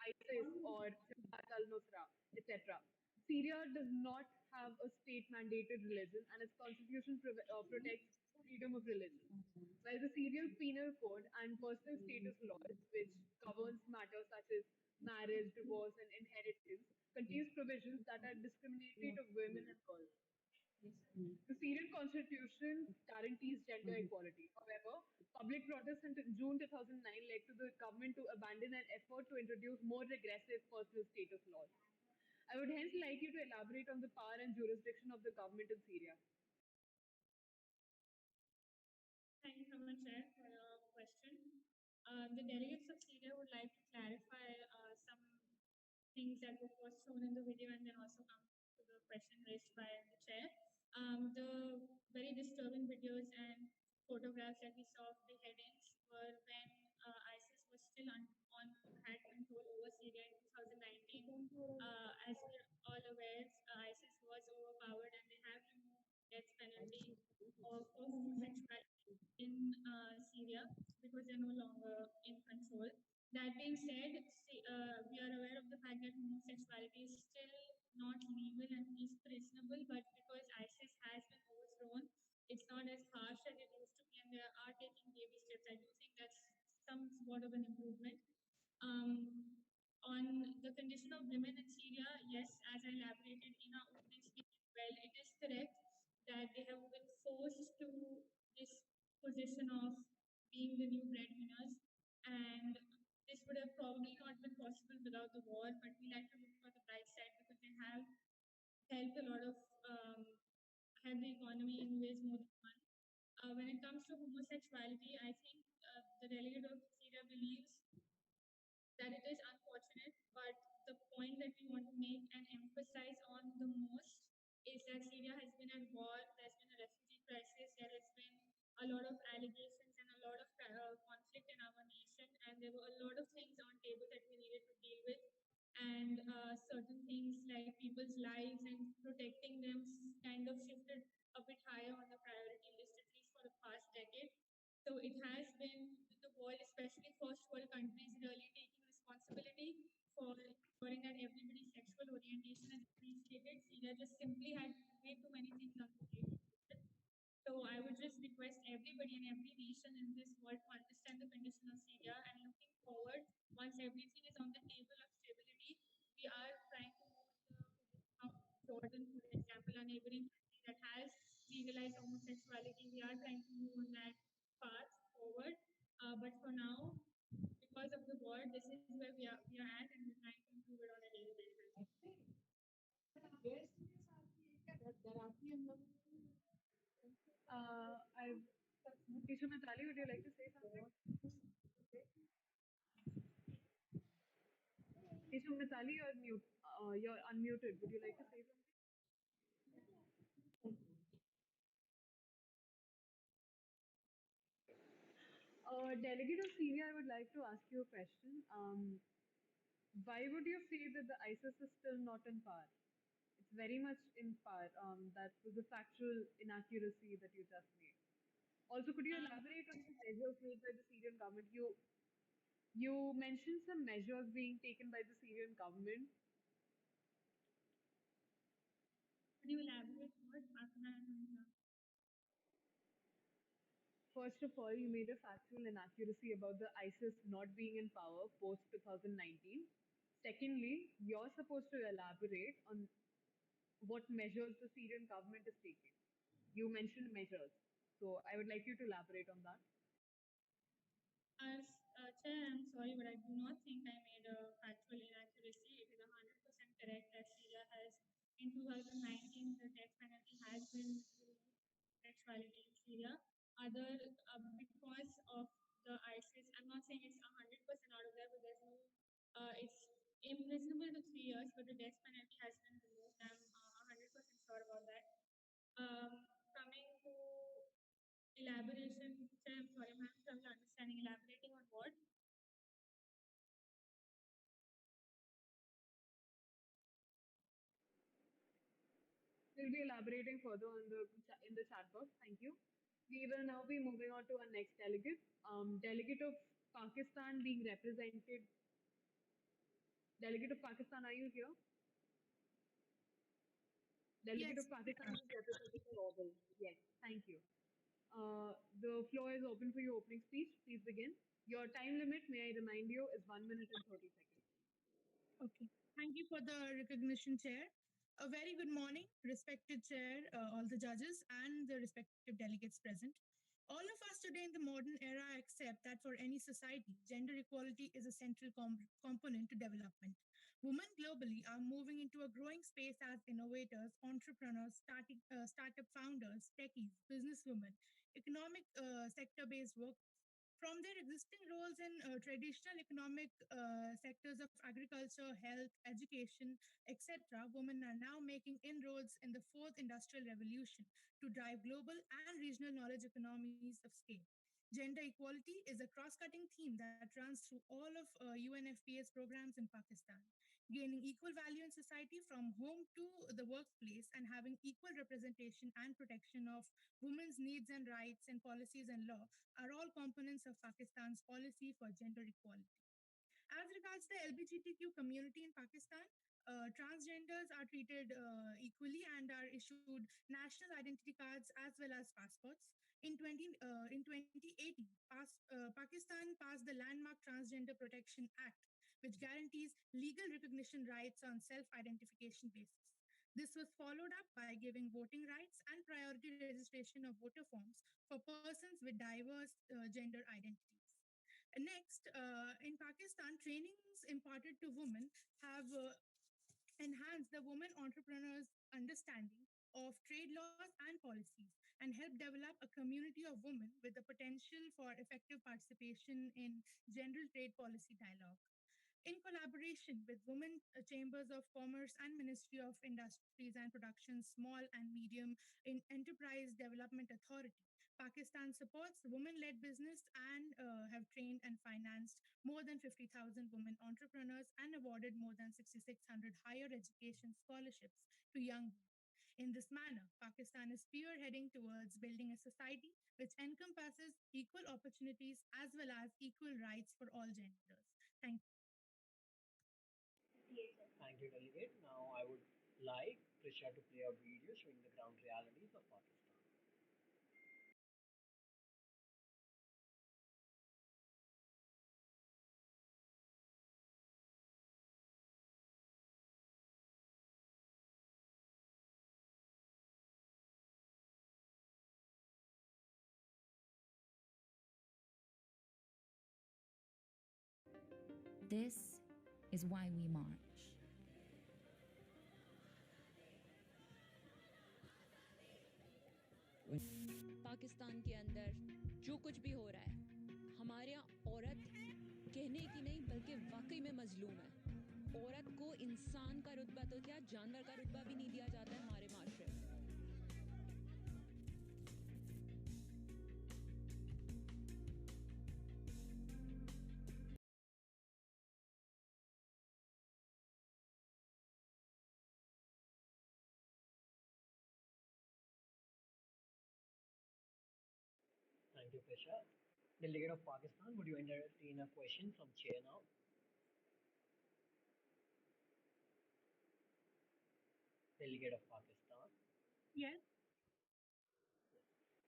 ISIS or Jabhat al-Nusra, etc. Syria does not have a state-mandated religion, and its constitution protects freedom of religion. While the Syrian Penal Code and personal status laws, which governs matters such as marriage, divorce, and inheritance, contains provisions that are discriminatory to women and girls. The Syrian constitution guarantees gender equality. However, public protests in June 2009 led to the government to abandon an effort to introduce more regressive personal status laws. I would hence like you to elaborate on the power and jurisdiction of the government in Syria. Thank you so much, sir, for your question. The delegates of Syria would like to clarify some things that were first shown in the video and then also come to the question raised by the chair. The very disturbing videos and photographs that we saw of beheadings were when ISIS was still had control over Syria in 2019. As we're all aware, ISIS was overpowered and they have removed death penalty for homosexuality in Syria because they're no longer in control. That being said, we are aware of the fact that homosexuality is still not legal and is prisonable, but because ISIS has been overthrown, it's not as harsh as it used to be, and they are taking baby steps. I do think that's somewhat of an improvement. Um, on the condition of women in Syria, yes, as I elaborated in our opening speech as well, it is correct that they have been forced to this position of being the new breadwinners, and this would have probably not been possible without the war. But we like to look for the bright side because they have helped a lot of help the economy in ways more than one. When it comes to homosexuality, I think the delegate of Syria believes that it is unfortunate, but the point that we want to make and emphasize on the most is that Syria has been at war, there's been a refugee crisis, there has been a lot of allegations and a lot of conflict in our nation, and there were a lot of things on table that we needed to deal with. And certain things like people's lives and protecting them kind of shifted a bit higher on the priority list, at least for the past decade. So it has been the world, especially first world countries, really taking responsibility for ensuring that everybody's sexual orientation is appreciated. Syria just simply had way too many things on the table. So I would just request everybody and every nation in this world to understand the condition of Syria, and looking forward, once everything is on the table of stability, we are trying to move in the position of Jordan, for example, a neighboring country that has legalized homosexuality. We are trying to move on that path forward. But for now, because of the war, this is where we are at, and we're trying to improve it on a daily basis. I, Teacher Mitali, would you like to say something? Teacher Mitali, you're mute. You're unmuted. Would you like to say something? Delegate of Syria, I would like to ask you a question. Why would you say that the ISIS is still not in power? It's very much in power. That was a factual inaccuracy that you just made. Also, could you elaborate on the measures made by the Syrian government? You mentioned some measures being taken by the Syrian government. Could you elaborate what after that? First of all, you made a factual inaccuracy about the ISIS not being in power post 2019. Secondly, you're supposed to elaborate on what measures the Syrian government is taking. You mentioned measures, so I would like you to elaborate on that. As Chair, I'm sorry, but I do not think I made a factual inaccuracy. It is 100% correct that Syria has, in 2019, the death penalty has been removed sexuality in Syria. Other, because of the ISIS, I'm not saying it's 100% out of there, but there's no, it's imprisonable to 3 years, but the death penalty has been removed. I'm 100% sure about that. Coming to elaboration, sir, I'm sorry, I'm having trouble understanding. Elaborating on what? We'll be elaborating further on in the chat box. Thank you. We will now be moving on to our next delegate. Delegate of Pakistan being represented. Delegate of Pakistan, are you here? Delegate Yes. of Pakistan is represented by Oval. Yes, thank you. The floor is open for your opening speech. Please begin. Your time limit, may I remind you, is 1 minute and 30 seconds. Okay. Thank you for the recognition, Chair. A very good morning, respected Chair, all the judges, and the respective delegates present. All of us today in the modern era accept that for any society, gender equality is a central component to development. Women globally are moving into a growing space as innovators, entrepreneurs, startup founders, techies, businesswomen, economic sector-based workers. From their existing roles in traditional economic sectors of agriculture, health, education, etc., women are now making inroads in the fourth industrial revolution to drive global and regional knowledge economies of scale. Gender equality is a cross-cutting theme that runs through all of UNFPA's programs in Pakistan. Gaining equal value in society from home to the workplace and having equal representation and protection of women's needs and rights and policies and law are all components of Pakistan's policy for gender equality. As regards the LGBTQ community in Pakistan, transgenders are treated equally and are issued national identity cards as well as passports. In 2018, Pakistan passed the landmark Transgender Protection Act, which guarantees legal recognition rights on self-identification basis. This was followed up by giving voting rights and priority registration of voter forms for persons with diverse gender identities. Next, in Pakistan, trainings imparted to women have enhance the women entrepreneurs' understanding of trade laws and policies and help develop a community of women with the potential for effective participation in general trade policy dialogue. In collaboration with Women Chambers of Commerce and Ministry of Industries and Production, Small and Medium in Enterprise Development Authority, Pakistan supports women-led business and have trained and financed more than 50,000 women entrepreneurs and awarded more than 6,600 higher education scholarships to young women. In this manner, Pakistan is spearheading towards building a society which encompasses equal opportunities as well as equal rights for all genders. Thank you. Thank you, delegate. Now I would like Prisha to play a video showing the ground realities of Pakistan. This is why we march. Pakistan के अंदर जो कुछ भी हो रहा है, हमारे यहाँ औरत कहने की नहीं बल्कि वाकई में मजलूम है। औरत को इंसान का रुतबा तो क्या जानवर का रुतबा भी नहीं दिया जाता है हमारे माशरे में। Thank you, Prisha. Delegate of Pakistan, would you entertain a question from chair now? Delegate of Pakistan. Yes.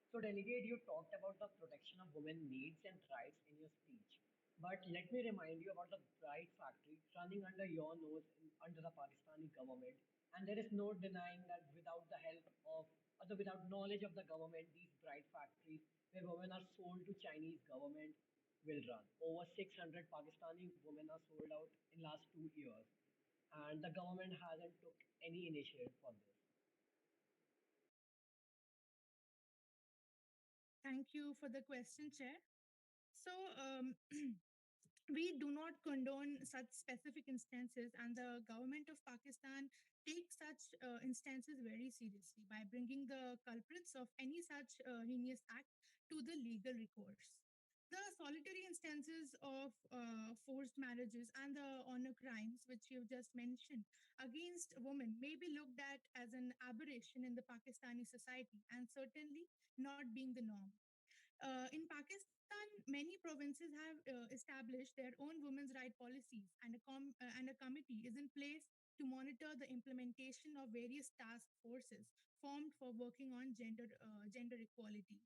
So, delegate, you talked about the protection of women needs and rights in your speech. But let me remind you about the bride factory running under your nose under the Pakistani government. And there is no denying that without the help of, or without knowledge of the government, these bride factories where women are sold to Chinese government will run. Over 600 Pakistani women are sold out in last 2 years. And the government hasn't took any initiative for this. Thank you for the question, Chair. So, we do not condone such specific instances, and the government of Pakistan takes such instances very seriously by bringing the culprits of any such heinous act to the legal recourse. The solitary instances of forced marriages and the honor crimes, which you've just mentioned, against women may be looked at as an aberration in the Pakistani society and certainly not being the norm. In Pakistan, many provinces have established their own women's right policies, and and a committee is in place to monitor the implementation of various task forces formed for working on gender equality.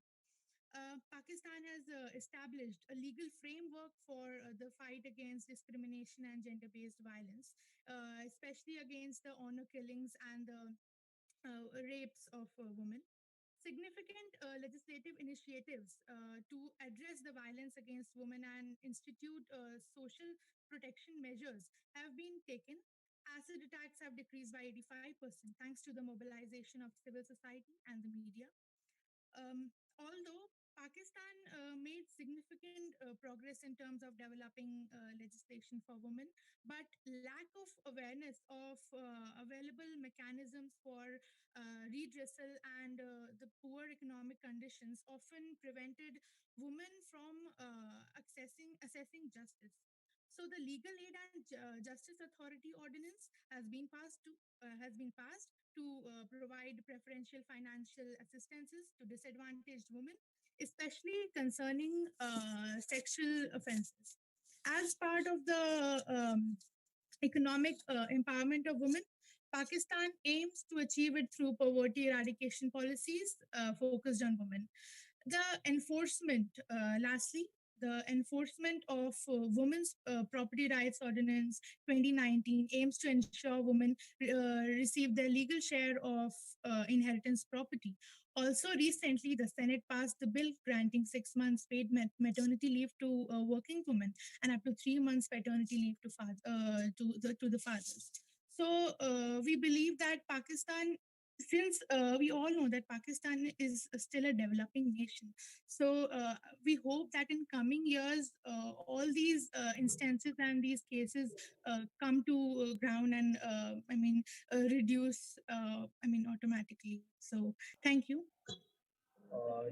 Pakistan has established a legal framework for the fight against discrimination and gender-based violence, especially against the honor killings and the rapes of women. Significant legislative initiatives to address the violence against women and institute social protection measures have been taken. Acid attacks have decreased by 85% thanks to the mobilization of civil society and the media. Although Pakistan made significant progress in terms of developing legislation for women, but lack of awareness of available mechanisms for redressal and the poor economic conditions often prevented women from assessing justice. So the Legal Aid and Justice Authority Ordinance has been passed to provide preferential financial assistances to disadvantaged women, especially concerning sexual offenses. As part of the economic empowerment of women, Pakistan aims to achieve it through poverty eradication policies focused on women. The enforcement, lastly, the enforcement of Women's Property Rights Ordinance 2019 aims to ensure women receive their legal share of inheritance property. Also, recently, the Senate passed the bill granting 6 months paid maternity leave to working women and up to 3 months paternity leave to to the fathers. So we believe that Pakistan, since we all know that Pakistan is still a developing nation, so we hope that in coming years, all these instances and these cases come to ground and reduce. Automatically. So thank you.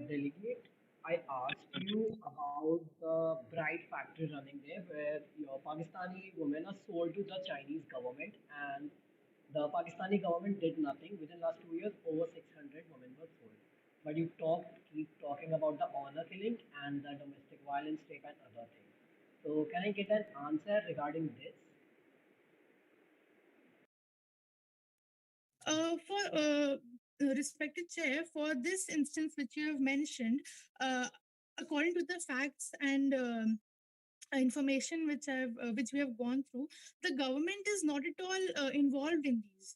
Delegate, I asked you about the bride factory running there, where your Pakistani women are sold to the Chinese government, and the Pakistani government did nothing. Within last 2 years, over 600 women were sold. But you keep talking about the honor killing and the domestic violence, rape, and other things. So, can I get an answer regarding this? For respected chair, for this instance which you have mentioned, according to the facts and information which we have gone through, the government is not at all involved in these.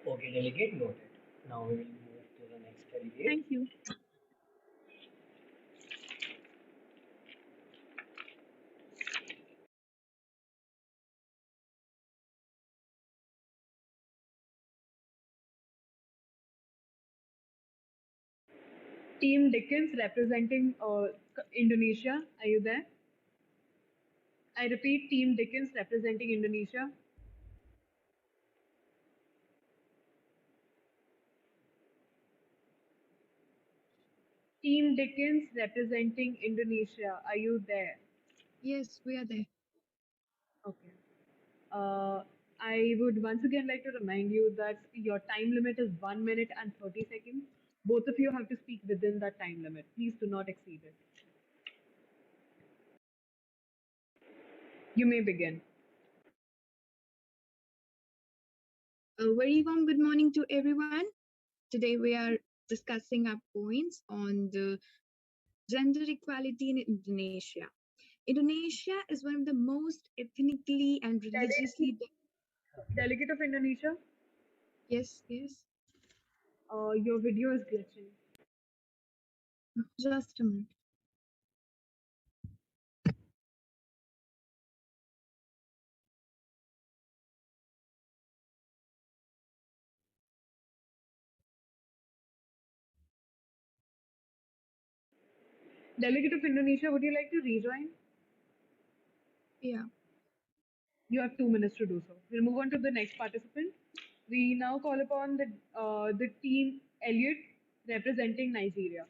Okay, delegate noted. Now we will move to the next delegate. Thank you. Team Dickens representing Indonesia. Are you there? I repeat, Team Dickens representing Indonesia. Team Dickens representing Indonesia. Are you there? Yes, we are there. Okay. I would once again like to remind you that your time limit is 1 minute and 30 seconds. Both of you have to speak within that time limit. Please do not exceed it. You may begin. A very warm good morning to everyone. Today we are discussing our points on the gender equality in Indonesia. Indonesia is one of the most ethnically and religiously. Delegate of Indonesia? Yes, yes. Your video is glitching. Just a minute. Delegate of Indonesia, would you like to rejoin? Yeah. You have 2 minutes to do so. We'll move on to the next participant. We now call upon the team Elliot representing Nigeria.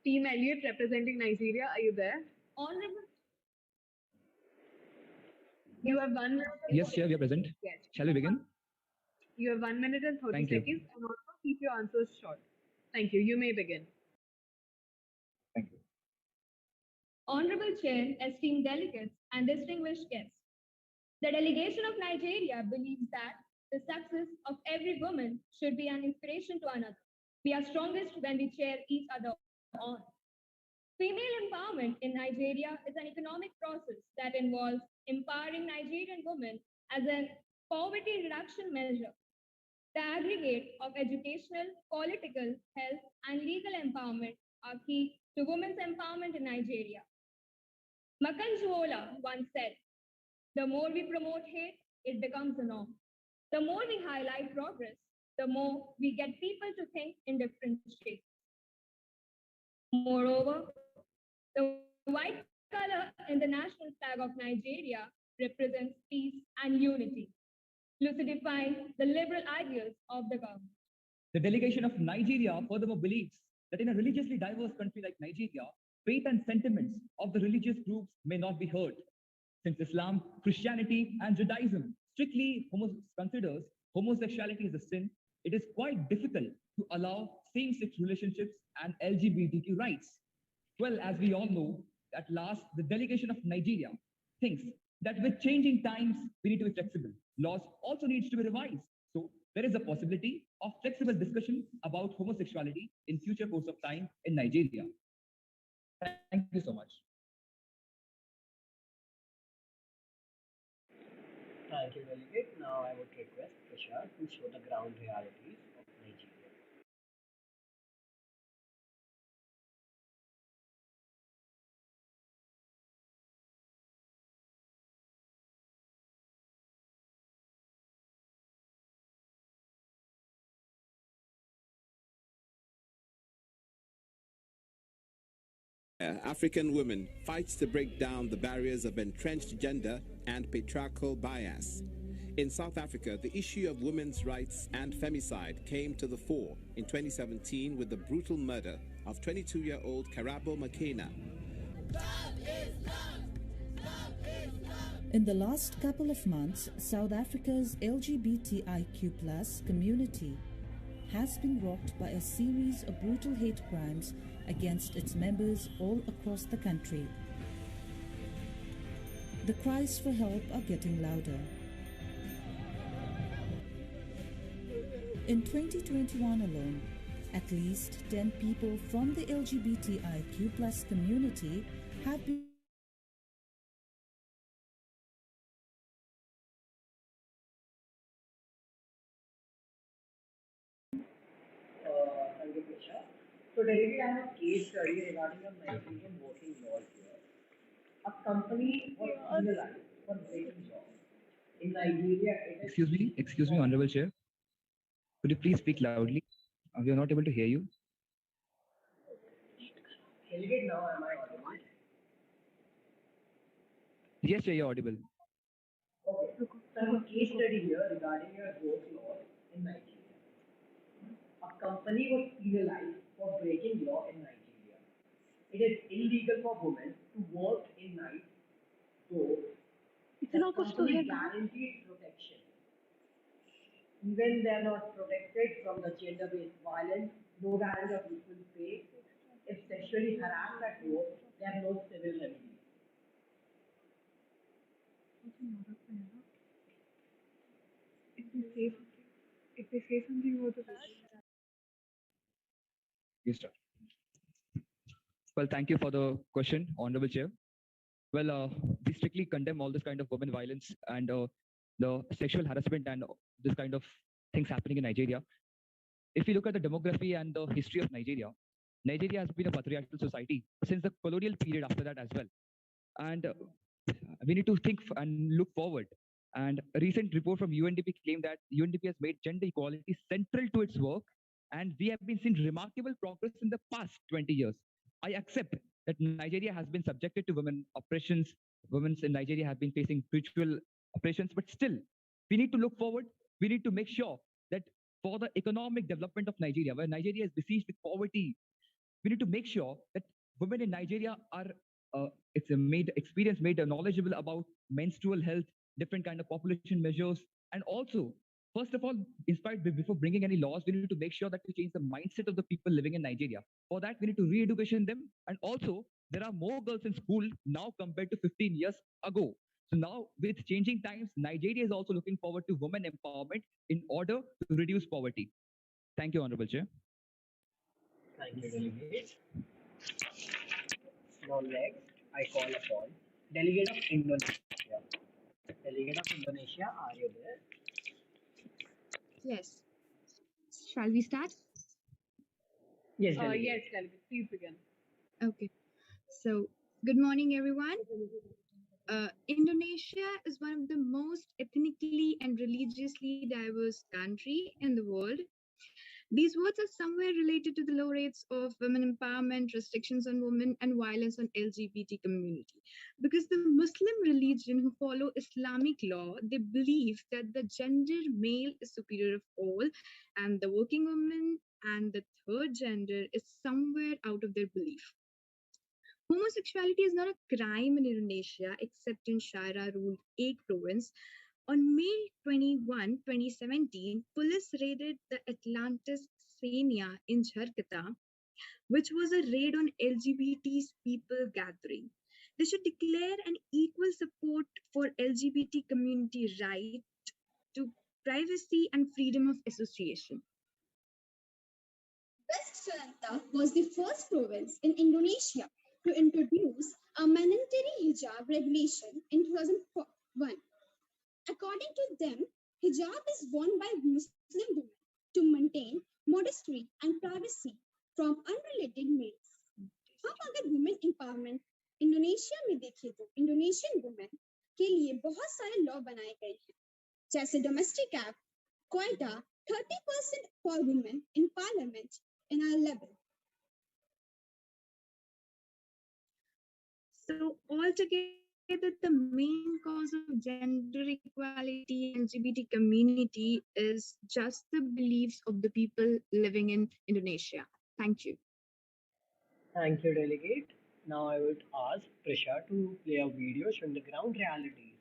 Team Elliot representing Nigeria, are you there? Honorable. You have 1 minute. Yes, Chair, we are present. Yes. Shall we begin? You have 1 minute and 30 Thank you. seconds, and also keep your answers short. Thank you. You may begin. Thank you. Honorable Chair, esteemed delegates, and distinguished guests. The delegation of Nigeria believes that the success of every woman should be an inspiration to another. We are strongest when we cheer each other on. Female empowerment in Nigeria is an economic process that involves empowering Nigerian women as a poverty reduction measure. The aggregate of educational, political, health, and legal empowerment are key to women's empowerment in Nigeria. Makanjuola once said, "The more we promote hate, it becomes a norm. The more we highlight progress, the more we get people to think in different shapes." Moreover, the white color in the national flag of Nigeria represents peace and unity, lucidifying the liberal ideals of the government. The delegation of Nigeria furthermore believes that in a religiously diverse country like Nigeria, faith and sentiments of the religious groups may not be heard. Since Islam, Christianity, and Judaism strictly considers homosexuality as a sin, it is quite difficult to allow same-sex relationships and LGBTQ rights. Well, as we all know, at last, the delegation of Nigeria thinks that with changing times, we need to be flexible. Laws also needs to be revised. So there is a possibility of flexible discussion about homosexuality in future course of time in Nigeria. Thank you so much. Thank you, Delegate. Now I would request Prashant to show the ground realities of Nigeria. African women fights to break down the barriers of entrenched gender and patriarchal bias. In South Africa, the issue of women's rights and femicide came to the fore in 2017 with the brutal murder of 22-year-old Karabo Makena. In the last couple of months, South Africa's LGBTIQ+ community has been rocked by a series of brutal hate crimes against its members all across the country. The cries for help are getting louder. In 2021 alone, at least 10 people from the LGBTIQ+ community have been Thank you, Prashant. So, Delegate, I have a case study regarding a Nigerian working laws here. A company was penalized for breaking law. In Nigeria, it is Excuse me, Honorable Chair. Could you please speak loudly? We are not able to hear you. Delegate. Now am I audible? Yes, Chair, you're audible. Okay. So I have a case study here regarding your work laws in Nigeria. A company was penalized for breaking law in Nigeria. It is illegal for women to work in night, though the company guarantees protection. Even they are not protected from the gender-based violence, no guarantee of equal pay. If sexually harassed at work, they have no civil remedy. If they say something about the Yes, sir. Well, thank you for the question, Honorable Chair. Well, we strictly condemn all this kind of women violence and the sexual harassment and this kind of things happening in Nigeria. If you look at the demography and the history of Nigeria, Nigeria has been a patriarchal society since the colonial period after that as well. And we need to think and look forward. And a recent report from UNDP claimed that UNDP has made gender equality central to its work, and we have been seeing remarkable progress in the past 20 years. I accept that Nigeria has been subjected to women oppressions. Women in Nigeria have been facing ritual oppressions, but still, we need to look forward. We need to make sure that for the economic development of Nigeria, where Nigeria is besieged with poverty, we need to make sure that women in Nigeria are it's a made experience made knowledgeable about menstrual health, different kind of population measures, and also first of all, inspired before bringing any laws, we need to make sure that we change the mindset of the people living in Nigeria. For that, we need to re-education them, and also there are more girls in school now compared to 15 years ago. So now, with changing times, Nigeria is also looking forward to women empowerment in order to reduce poverty. Thank you, Honorable Chair. Thank you, Delegate. Now next, I call upon Delegate of Indonesia. Delegate of Indonesia, are you there? Yes. Shall we start? Yes, Yes, Delegate, please begin. Okay. So, good morning, everyone. Indonesia is one of the most ethnically and religiously diverse country in the world. These words are somewhere related to the low rates of women empowerment, restrictions on women, and violence on LGBT community. Because the Muslim religion who follow Islamic law, they believe that the gender male is superior of all, and the working woman and the third gender is somewhere out of their belief. Homosexuality is not a crime in Indonesia except in Shara Ruled 8 province. On May 21, 2017, police raided the Atlantis Senia in Jharkhata, which was a raid on LGBT people gathering. They should declare an equal support for LGBT community right to privacy and freedom of association. West Sumatra was the first province in Indonesia to introduce a mandatory hijab regulation in 2001. According to them, hijab is worn by Muslim women to maintain modesty and privacy from unrelated males. हम अगर women empowerment Indonesia में देखें तो Indonesian women के लिए बहुत सारे law बनाए गए हैं जैसे domestic act क्वाइटा 30% for women in parliament in our level. So altogether, the main cause of gender equality in LGBT community is just the beliefs of the people living in Indonesia. Thank you. Thank you, Delegate. Now I would ask Prisha to play a video showing the ground realities.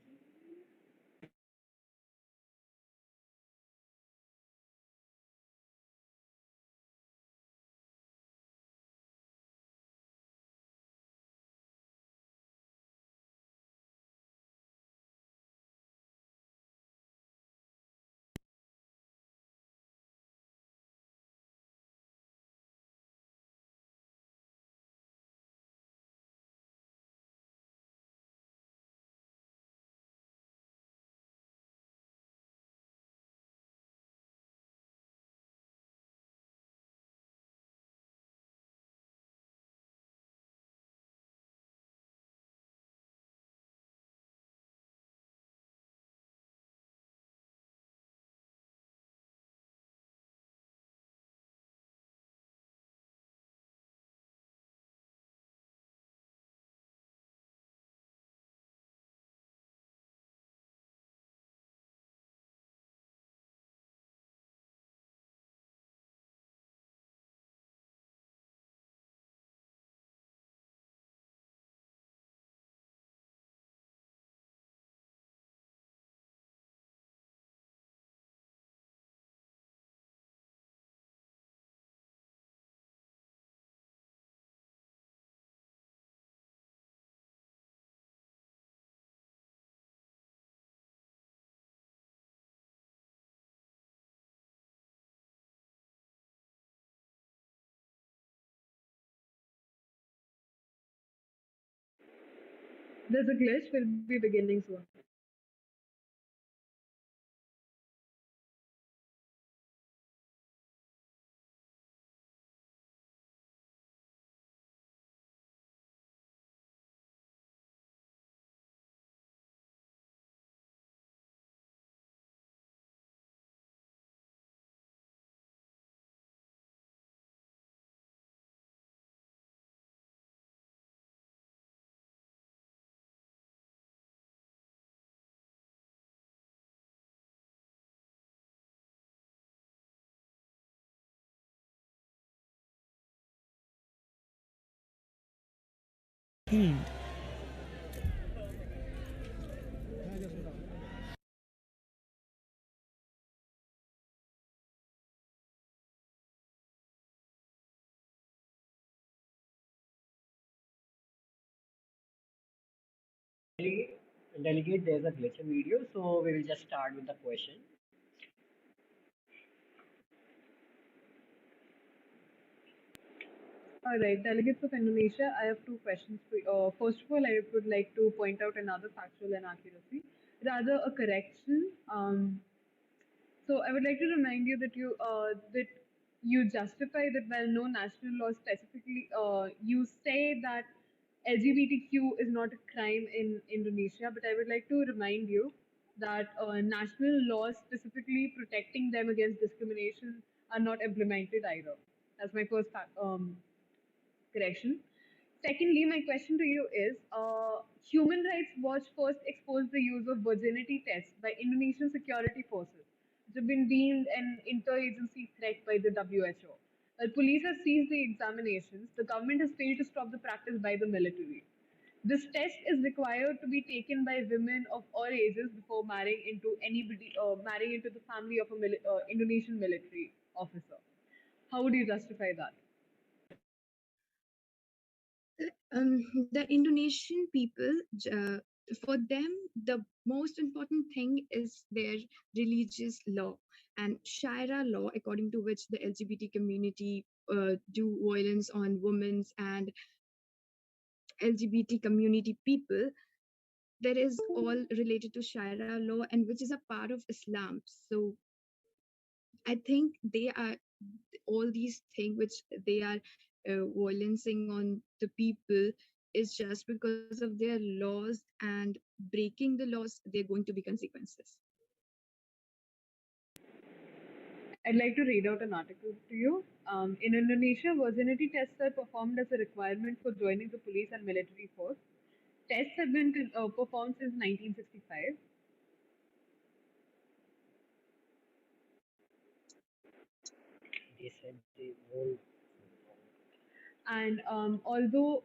There's a glitch. We'll be beginning soon. Delegate, there's a glitch in video, so we will just start with the question. All right, delegates of Indonesia, I have two questions for you. First of all, I would like to point out another factual inaccuracy, rather a correction. So I would like to remind you that you justify that while no national law specifically, you say that LGBTQ is not a crime in Indonesia, but I would like to remind you that national laws specifically protecting them against discrimination are not implemented either. That's my first correction. Secondly, my question to you is Human Rights Watch first exposed the use of virginity tests by Indonesian security forces, which have been deemed an interagency threat by the WHO. While police have seized the examinations, the government has failed to stop the practice by the military. This test is required to be taken by women of all ages before marrying into the family of a Indonesian military officer. How would you justify that? The Indonesian people, for them, the most important thing is their religious law and Sharia law, according to which the LGBT community do violence on women and LGBT community people. That is all related to Sharia law and which is a part of Islam. So I think they are all these things which they are violencing on the people is just because of their laws, and breaking the laws, there are going to be consequences. I'd like to read out an article to you. In Indonesia, virginity tests are performed as a requirement for joining the police and military force. Tests have been performed since 1965. They said they won't. And although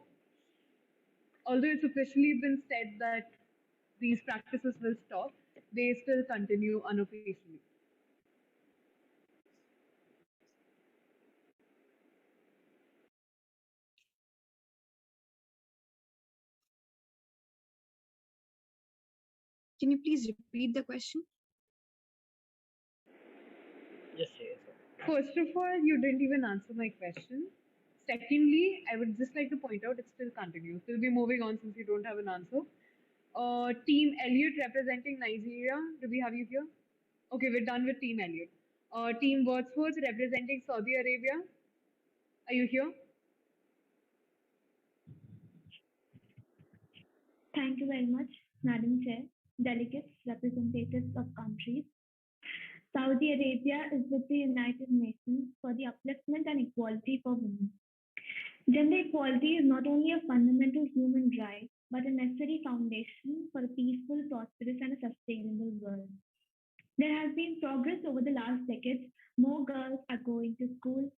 it's officially been said that these practices will stop, they still continue unofficially. Can you please repeat the question? Just say so. First of all, you didn't even answer my question. Secondly, I would just like to point out it still continues. We'll be moving on since you don't have an answer. Team Elliot representing Nigeria. Do we have you here? Okay, we're done with Team Elliot. Team Wordsworth representing Saudi Arabia. Are you here? Thank you very much, Madam Chair, delegates, representatives of countries. Saudi Arabia is with the United Nations for the upliftment and equality for women. Gender equality is not only a fundamental human right, but a necessary foundation for a peaceful, prosperous, and a sustainable world. There has been progress over the last decades. More girls are going to school,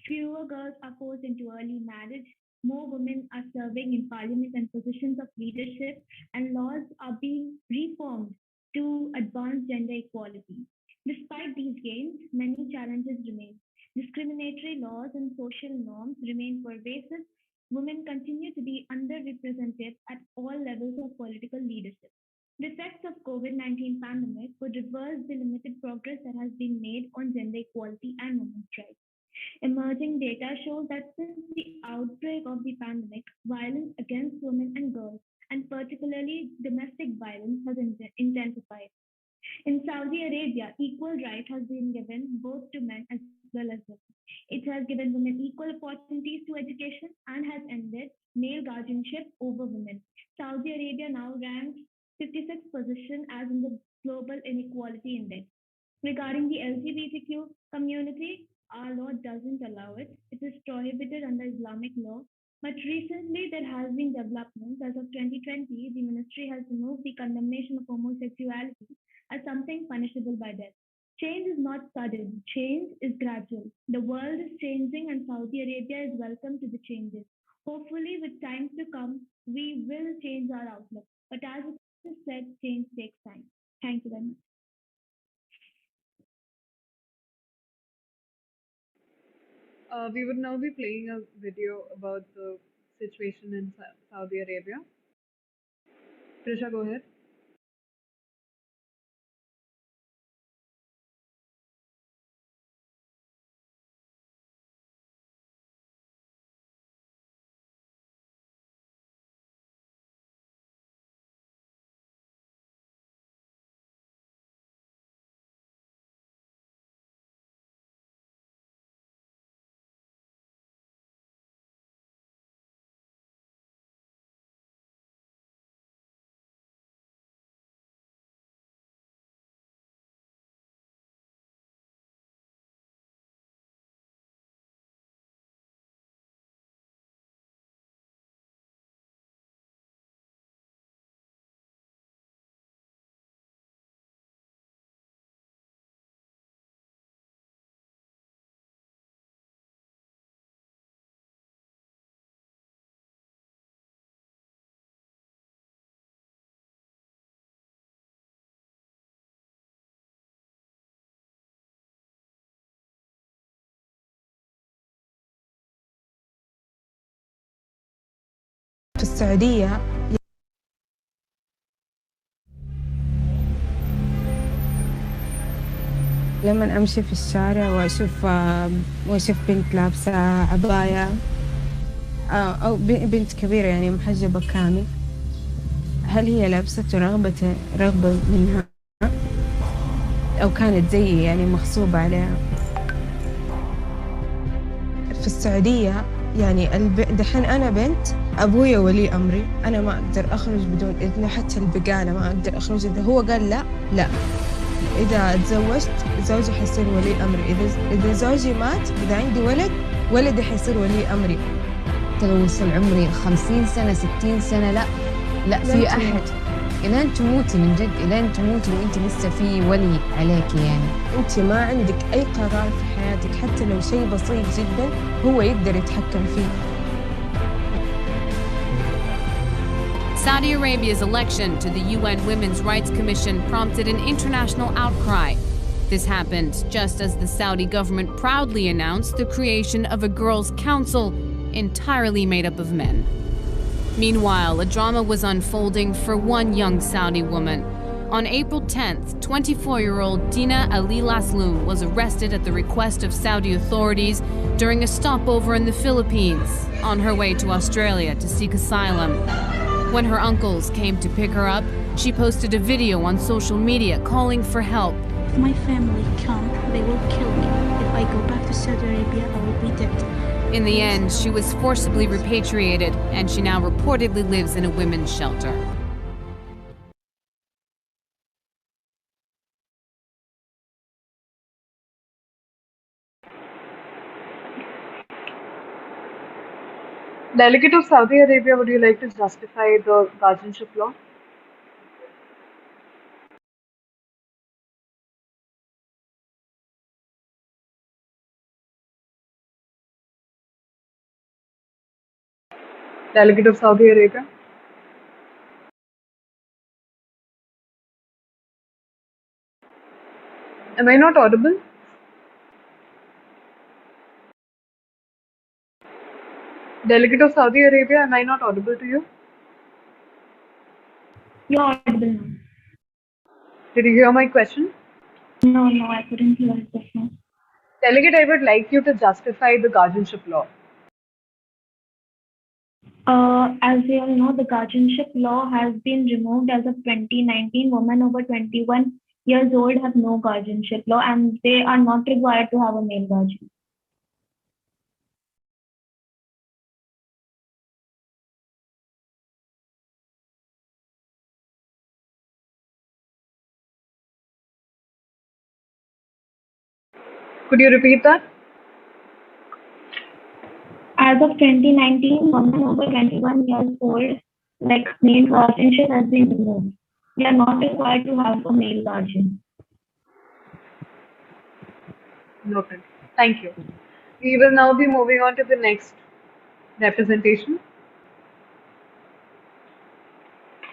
fewer girls are forced into early marriage, more women are serving in parliament and positions of leadership, and laws are being reformed to advance gender equality. Despite these gains, many challenges remain. Discriminatory laws and social norms remain pervasive. Women continue to be underrepresented at all levels of political leadership. The effects of COVID-19 pandemic would reverse the limited progress that has been made on gender equality and women's rights. Emerging data shows that since the outbreak of the pandemic, violence against women and girls, and particularly domestic violence, has intensified. In Saudi Arabia, equal right has been given both to men as well as women. It has given women equal opportunities to education and has ended male guardianship over women. Saudi Arabia now ranks 56th position as in the Global Inequality Index. Regarding the LGBTQ community, our law doesn't allow it. It is prohibited under Islamic law. But recently, there has been developments. As of 2020, the ministry has removed the condemnation of homosexuality as something punishable by death. Change is not sudden, change is gradual. The world is changing, and Saudi Arabia is welcome to the changes. Hopefully, with times to come, we will change our outlook. But as it is said, change takes time. Thank you very much. We would now be playing a video about the situation in Saudi Arabia. Trisha, go ahead. السعودية لما أمشي في الشارع وأشوف بنت لابسة عباية أو بنت كبيرة يعني محجبة كامل، هل هي لابسة رغبة منها أو كانت زيي يعني مغصوبة عليها؟ في السعودية يعني دحين أنا بنت، أبويا ولي أمري، أنا ما أقدر أخرج بدون إذنه، حتى البقالة ما أقدر أخرج إذا هو قال لا. إذا تزوجت زوجي حيصير ولي أمري، إذا زوجي مات، إذا عندي ولدي حيصير ولي أمري. توصل عمري 50 سنة 60 سنة لا في أحد إلين تموتي، من جد إلين تموتي وإنت لسه في ولي عليك يعني. أنت ما عندك أي قرار في حياتك، حتى لو شيء بسيط جدا هو يقدر يتحكم فيه. Saudi Arabia's election to the UN Women's Rights Commission prompted an international outcry. This happened just as the Saudi government proudly announced the creation of a girls' council entirely made up of men. Meanwhile, a drama was unfolding for one young Saudi woman. On April 10th, 24-year-old Dina Ali Lasloon was arrested at the request of Saudi authorities during a stopover in the Philippines on her way to Australia to seek asylum. When her uncles came to pick her up, she posted a video on social media calling for help. If my family come, they will kill me. If I go back to Saudi Arabia, I will be dead. In the end, she was forcibly repatriated, and she now reportedly lives in a women's shelter. Delegate of Saudi Arabia, would you like to justify the guardianship law? Delegate of Saudi Arabia. Am I not audible? Delegate of Saudi Arabia, am I not audible to you? You're audible now. Did you hear my question? No, I couldn't hear it just now. Delegate, I would like you to justify the guardianship law. As you all know, the guardianship law has been removed as of 2019. Women over 21 years old have no guardianship law and they are not required to have a male guardian. Could you repeat that? As of 2019, women over 21 years old, like male guardianship has been removed. They are not required to have a male guardian. Noted. Thank you. We will now be moving on to the next representation.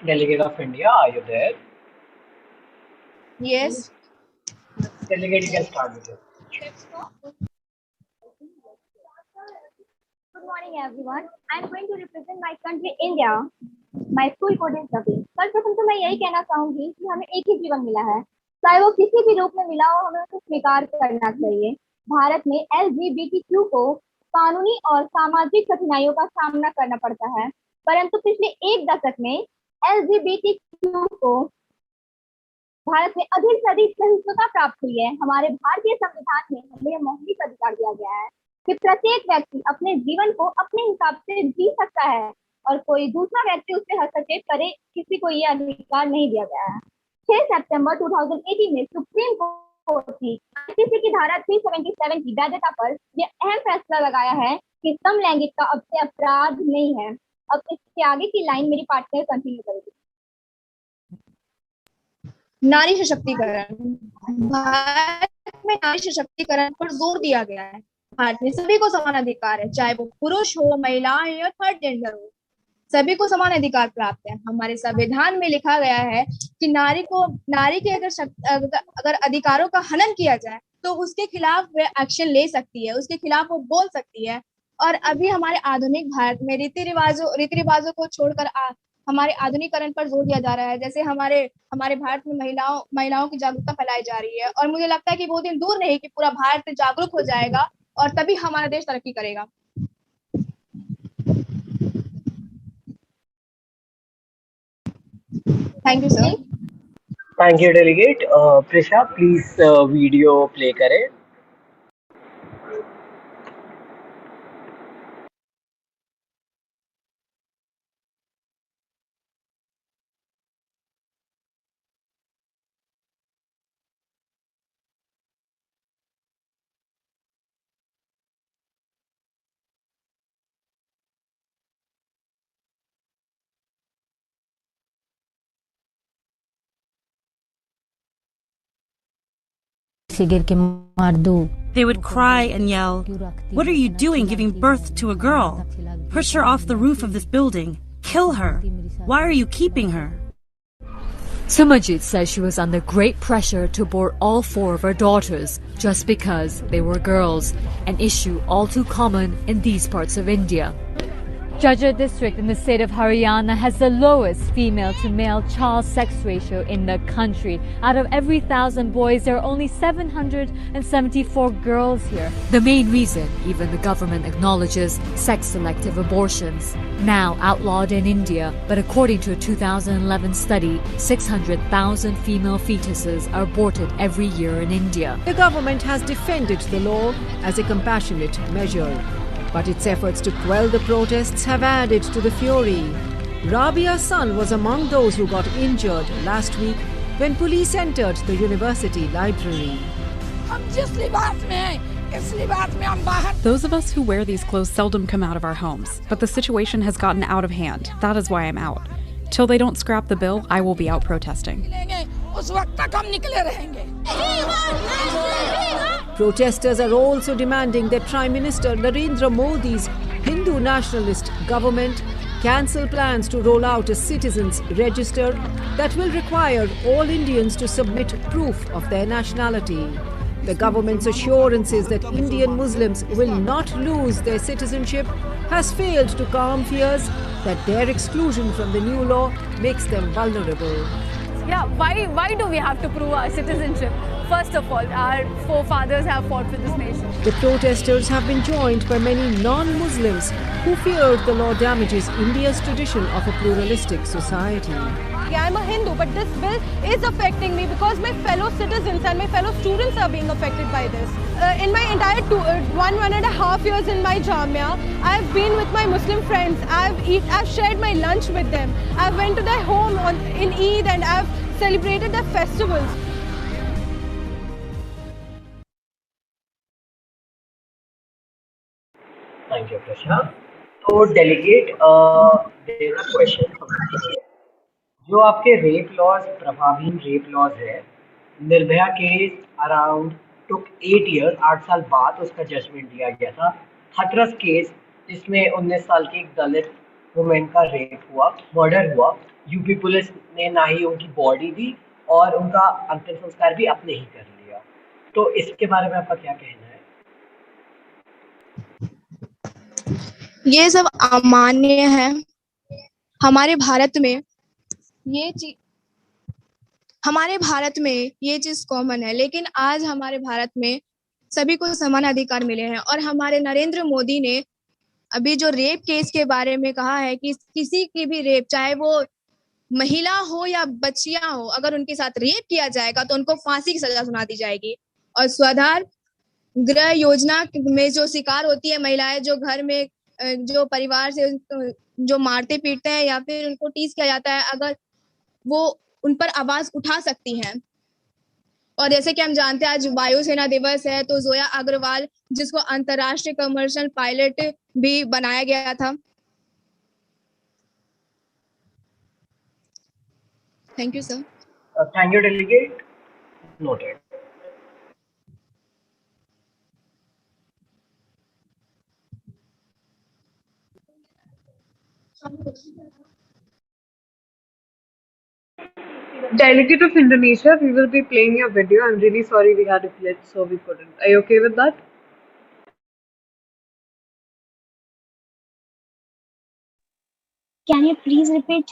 Delegate of India, are you there? Yes. Delegate, you can start with it. Good morning, everyone. I'm going to represent my country, India. My school code is W. सर्वप्रथम तो मैं यही कहना चाहूंगी कि हमें एक ही जीवन मिला है, चाहे वो किसी भी रूप में मिला हो, हमें उसे स्वीकार करना चाहिए। भारत में LGBTQ को कानूनी और सामाजिक कठिनाइयों का सामना करना पड़ता है, परंतु पिछले एक दशक में LGBTQ को भारत में अधिक से अधिक सहिष्णुता प्राप्त हुई है। हमारे भारतीय संविधान में हमें मौलिक अधिकार दिया गया है कि प्रत्येक व्यक्ति अपने जीवन को अपने हिसाब से जी सकता है और कोई दूसरा व्यक्ति उससे हस्तक्षेप करे, किसी को यह अधिकार नहीं दिया गया है। 6 सितंबर 2018 में सुप्रीम कोर्ट की आईपीसी की धारा 377 की वैधता पर यह अहम फैसला लगाया है कि समलैंगिकता अब से अपराध नहीं है। अब इसके आगे की लाइन मेरी पार्टनर कंटिन्यू करेगी। नारी सशक्तिकरण। भारत में नारी सशक्तिकरण पर जोर दिया गया है। भारत में सभी को समान अधिकार है, चाहे वो पुरुष हो, महिला हो या थर्ड जेंडर हो, सभी को समान अधिकार प्राप्त है। हमारे संविधान में लिखा गया है कि नारी के अगर अधिकारों का हनन किया जाए तो उसके खिलाफ वे एक्शन ले सकती है, उसके खिलाफ वो बोल सकती है। और अभी हमारे आधुनिक भारत में रीति रिवाजों को छोड़कर हमारे आधुनिकरण पर जोर दिया जा रहा है। जैसे हमारे भारत में महिलाओं की जागरूकता फैलाई जा रही है और मुझे लगता है कि वो दिन दूर नहीं कि पूरा भारत जागरूक हो जाएगा और तभी हमारा देश तरक्की करेगा। Thank you sir. Thank you delegate. Prisha please video play करें। They would cry and yell, "What are you doing giving birth to a girl? Push her off the roof of this building. Kill her. Why are you keeping her?" Sumajit says she was under great pressure to abort all 4 of her daughters just because they were girls, an issue all too common in these parts of India. Jhajjar district in the state of Haryana has the lowest female to male child sex ratio in the country. Out of every 1,000 boys, there are only 774 girls here. The main reason, even the government acknowledges, sex-selective abortions. Now outlawed in India, but according to a 2011 study, 600,000 female fetuses are aborted every year in India. The government has defended the law as a compassionate measure, but its efforts to quell the protests have added to the fury. Rabia's son was among those who got injured last week when police entered the university library. Those of us who wear these clothes seldom come out of our homes, but the situation has gotten out of hand. That is why I'm out. Till they don't scrap the bill, I will be out protesting. Protesters are also demanding that Prime Minister Narendra Modi's Hindu nationalist government cancel plans to roll out a citizens' register that will require all Indians to submit proof of their nationality. The government's assurances that Indian Muslims will not lose their citizenship has failed to calm fears that their exclusion from the new law makes them vulnerable. Yeah, why do we have to prove our citizenship? First of all, our forefathers have fought for this nation. The protesters have been joined by many non-Muslims who feared the law damages India's tradition of a pluralistic society. I'm a Hindu, but this bill is affecting me because my fellow citizens and my fellow students are being affected by this. In my entire 1.5 years in my Jamia, I've been with my Muslim friends. I've shared my lunch with them. I've went to their home in Eid and I've celebrated their festivals. Thank you, Prashna. So, delegate, there's a question from you. जो आपके rape laws प्रभावहीन rape laws है, Nirbhaya case around टुक 8 years, 8 साल बाद उसका judgement दिया गया था. Hathras case जिसमें 19 साल की एक दलित वुमेन का रेप हुआ, मर्डर हुआ, यूपी पुलिस ने ना ही उनकी बॉडी दी और उनका अंतिम संस्कार भी अपने ही कर लिया. तो इसके बारे में आपका क्या कहना है? ये सब अमान्य है. हमारे भारत में ये चीज कॉमन है, लेकिन आज हमारे भारत में सभी को समान अधिकार मिले हैं और हमारे नरेंद्र मोदी ने अभी जो रेप केस के बारे में कहा है कि किसी की भी रेप, चाहे वो महिला हो या बच्चियां हो, अगर उनके साथ रेप किया जाएगा तो उनको फांसी की सजा सुना दी जाएगी. और स्वाधार गृह योजना में जो शिकार होती है महिलाएं, जो घर में जो परिवार से जो मारते पीटते हैं या फिर उनको टीज किया जाता है, अगर वो उन पर आवाज उठा सकती हैं. और जैसे कि हम जानते हैं आज वायुसेना दिवस है, तो जोया अग्रवाल जिसको अंतरराष्ट्रीय कमर्शियल पायलट भी बनाया गया था. Thank you sir. Thank you delegate. Noted. Delegate of Indonesia, we will be playing your video. I'm really sorry we had a glitch, so we couldn't. Are you okay with that? Can you please repeat?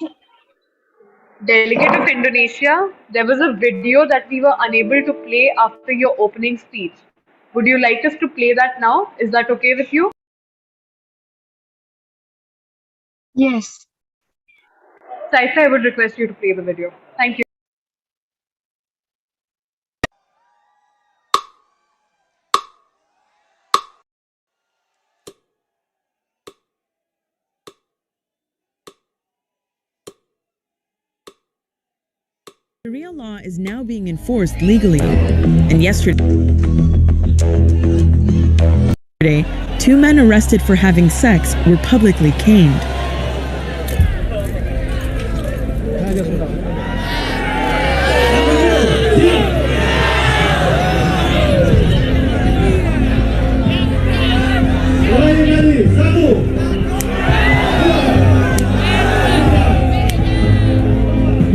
Delegate of Indonesia, there was a video that we were unable to play after your opening speech. Would you like us to play that now? Is that okay with you? Yes. Saifa, I would request you to play the video. Thank you. Sharia law is now being enforced legally, and yesterday, two men arrested for having sex were publicly caned.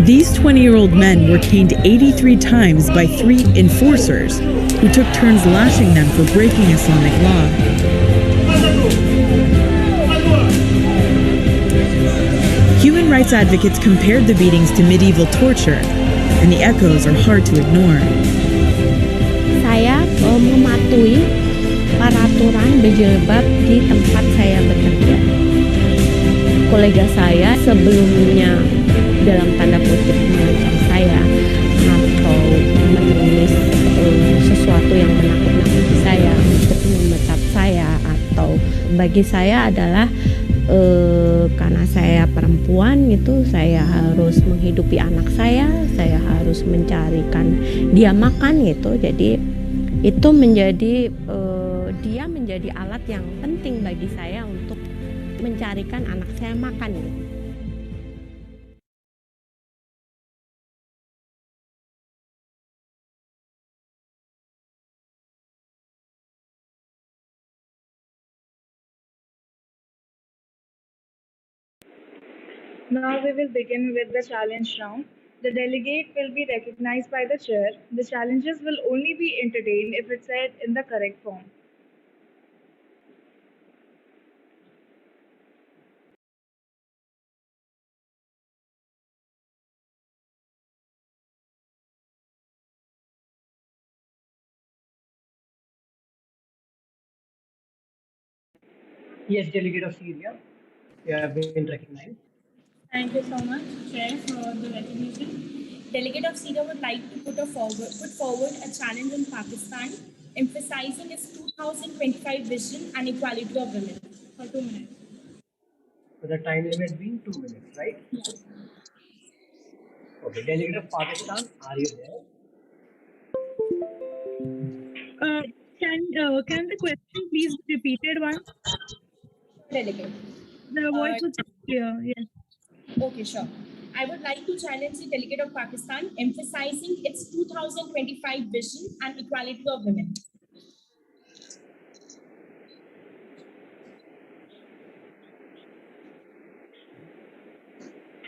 These 20-year-old men were caned 83 times by 3 enforcers who took turns lashing them for breaking Islamic law. Human rights advocates compared the beatings to medieval torture, and the echoes are hard to ignore. Saya mematuhi peraturan berjilbab di tempat saya bekerja. Kolega saya sebelumnya dalam tanda kutip mengancam saya atau menulis sesuatu yang menakut-nakuti saya untuk memecat saya, atau bagi saya adalah karena saya perempuan gitu, saya harus menghidupi anak saya harus mencarikan dia makan gitu. Jadi itu menjadi dia menjadi alat yang penting bagi saya untuk mencarikan anak saya makan gitu. Now we will begin with the challenge round. The delegate will be recognized by the chair. The challenges will only be entertained if it's said in the correct form. Yes, delegate of Syria, you have been recognized. Thank you so much, Chair, for the recognition. Delegate of Syria would like to put forward a challenge in Pakistan, emphasizing its 2025 vision and equality of women. For 2 minutes. So the time limit being 2 minutes, right? Yes. Okay, delegate of Pakistan, are you there? Can the question please be repeated once? Delegate. The voice was clear. Yes. Okay, sure. I would like to challenge the delegate of Pakistan, emphasizing its 2025 vision and equality of women.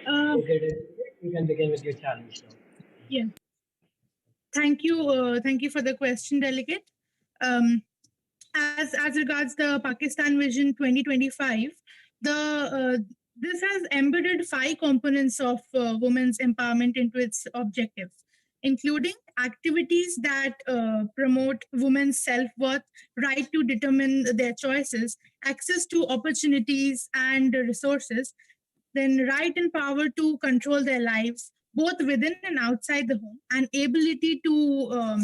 Okay, delegate, you can begin with your challenge now. Yeah. Thank you for the question, delegate. As regards the Pakistan Vision 2025, this has embedded 5 components of women's empowerment into its objectives, including activities that promote women's self-worth, right to determine their choices, access to opportunities and resources, then right and power to control their lives, both within and outside the home, and ability to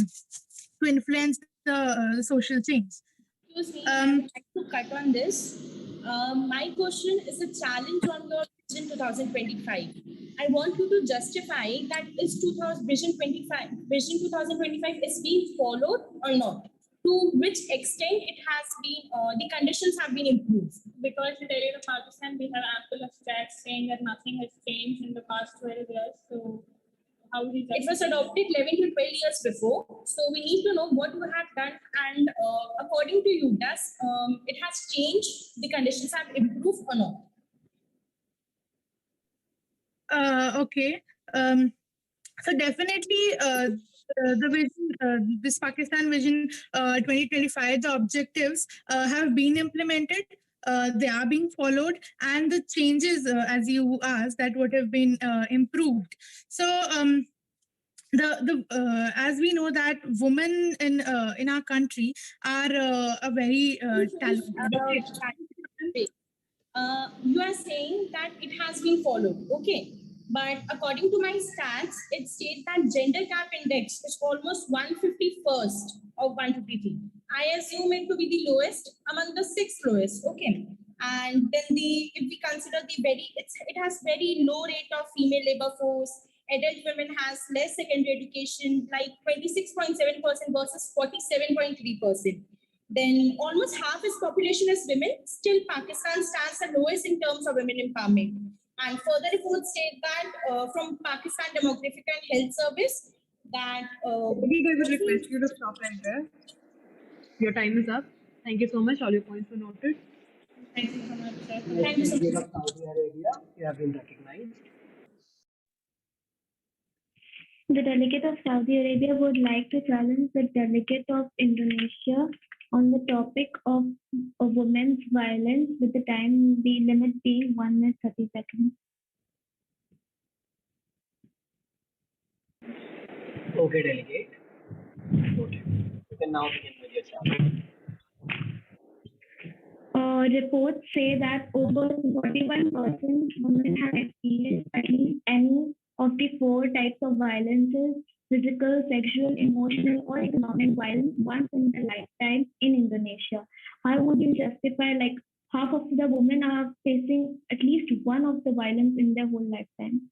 influence the social change. Excuse me, I would like to cut on this. My question is a challenge on the Vision 2025. I want you to justify that is Vision 2025 is being followed or not. To which extent it has been, the conditions have been improved. Because in area of Pakistan, we have ample of stats saying that nothing has changed in the past 12 years. So it was adopted 11 to 12 years before. So we need to know what you have done, and according to you, does it has changed, the conditions have improved or not? Okay. So definitely the vision, this Pakistan Vision 2025, the objectives have been implemented. they are being followed, and the changes, as you asked, that what have been improved. So the as we know that women in our country are a very talented. Wait. You are saying that it has been followed, okay? But according to my stats, it states that gender gap index is almost 151st of 153. I assume it to be the lowest among the 6 lowest, okay? And then if we consider it has very low rate of female labor force. Adult women has less secondary education, like 26.7% versus 47.3%. Then almost half its population is women. Still, Pakistan stands the lowest in terms of women empowerment. And further reports state that from Pakistan Demographic and Health Service that We would request you to stop right there. Your time is up. Thank you so much. All your points were noted. Thank you so much, sir. Next Thank you so delegate much. of Saudi Arabia, you have been recognized. The delegate of Saudi Arabia would like to challenge the delegate of Indonesia on the topic of women's violence, with the time limit being 1 minute 30 seconds. Okay, delegate. Noted. You can now begin with your challenge. Reports say that over 41% women have experienced at least any of the 4 types of violences: physical, sexual, emotional, or economic violence once in their lifetime in Indonesia. How would you justify, like, half of the women are facing at least one of the violence in their whole lifetime?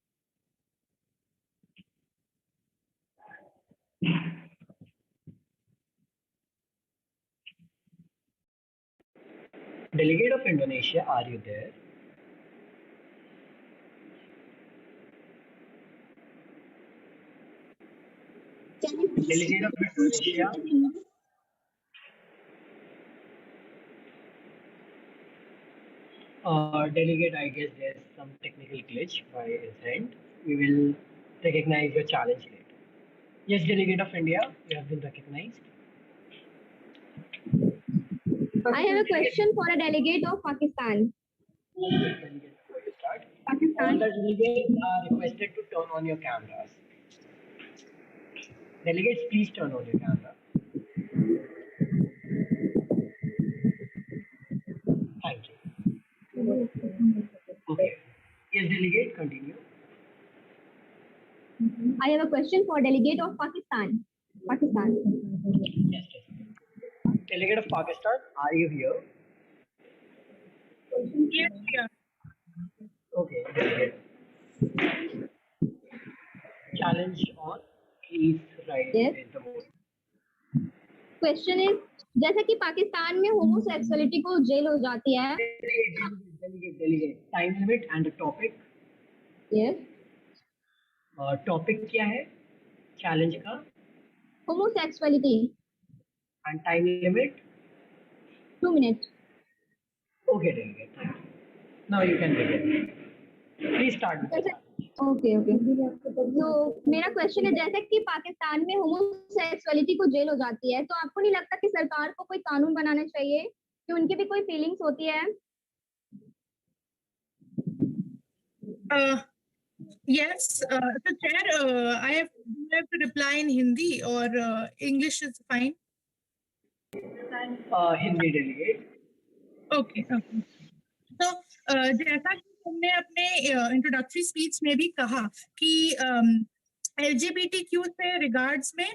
Delegate of Indonesia, are you there? Can you please Delegate of Indonesia. Delegate, I guess there's some technical glitch by his end. We will recognize your challenge later. Yes, Delegate of India, you have been recognized. I have a question for a delegate of Pakistan. Delegate, before you start, all Pakistan. the delegates are requested to turn on your cameras. Delegates, please turn on your camera. Thank you. Okay. Yes, delegate, continue. I have a question for delegate of Pakistan. Pakistan. Yes, delegate of Pakistan, are you here? Yes, yeah. Okay, delegate. Challenge on, please write Yes. in the board. Question is जैसे कि पाकिस्तान में homosexuality को jail हो जाती है Delegate, time limit and the topic. Yes topic क्या है challenge का? Homosexuality And time limit? 2 minutes. Okay, delegate. Thank you. Now you can begin. Please start with the challenge. Okay okay तो मेरा question है जैसे कि पाकिस्तान में होमोसेक्सुअलिटी को जेल हो जाती है, तो आपको नहीं लगता कि सरकार को कोई कानून बनाना चाहिए कि उनकी भी कोई फीलिंग्स होती है? Yes, so Chair, I have to reply in Hindi or English is fine. Hindi delegate. Okay, okay. तो जैसा कि हमने अपने इंट्रोडक्टरी स्पीच में भी कहा कि LGBTQ से रिगार्ड्स में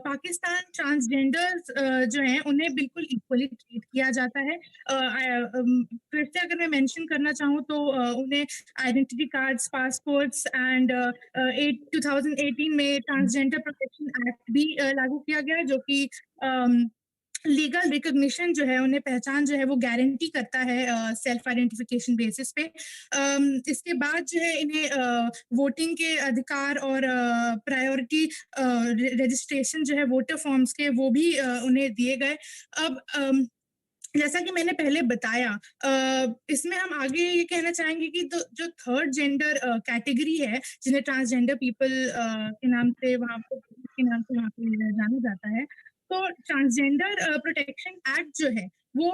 पाकिस्तान ट्रांसजेंडर्स जो हैं उन्हें बिल्कुल इक्वली ट्रीट किया जाता है। फिर से अगर मैं मेंशन करना चाहूँ तो उन्हें आइडेंटिटी कार्ड्स, पासपोर्ट्स एंड 2018 में ट्रांसजेंडर प्रोटेक्शन एक्ट भी लागू किया गया, जो कि लीगल रिकॉग्निशन जो है, उन्हें पहचान जो है वो गारंटी करता है सेल्फ आइडेंटिफिकेशन बेसिस पे। इसके बाद जो है इन्हें वोटिंग के अधिकार और प्रायोरिटी रजिस्ट्रेशन जो है वोटर फॉर्म्स के, वो भी उन्हें दिए गए। अब जैसा कि मैंने पहले बताया, इसमें हम आगे ये कहना चाहेंगे कि जो थर्ड जेंडर कैटेगरी है, जिन्हें ट्रांसजेंडर पीपल के नाम से वहाँ पे जाना जाता है, तो ट्रांसजेंडर प्रोटेक्शन एक्ट जो है वो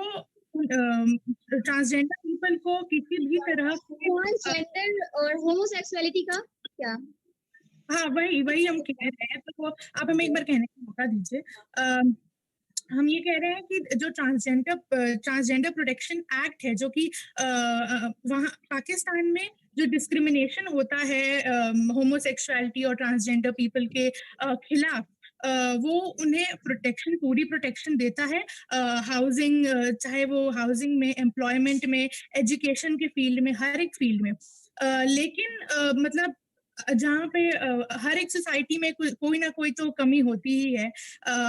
ट्रांसजेंडर पीपल को किसी भी तरह ट्रांसजेंडर और होमोसेक्सुअलिटी का क्या? हाँ, वही वही हम कह रहे हैं, तो आप हमें एक बार कहने का मौका दीजिए। हम ये कह रहे हैं कि जो ट्रांसजेंडर प्रोटेक्शन एक्ट है, जो कि वहाँ पाकिस्तान में जो डिस्क्रिमिनेशन होता है होमोसेक्सुअलिटी और ट्रांसजेंडर पीपल के खिलाफ, वो उन्हें पूरी प्रोटेक्शन देता है, हाउसिंग, चाहे वो हाउसिंग में, एम्प्लॉयमेंट में, एजुकेशन के फील्ड में, हर एक फील्ड में। लेकिन मतलब जहाँ पे हर एक सोसाइटी में कोई ना कोई तो कमी होती ही है।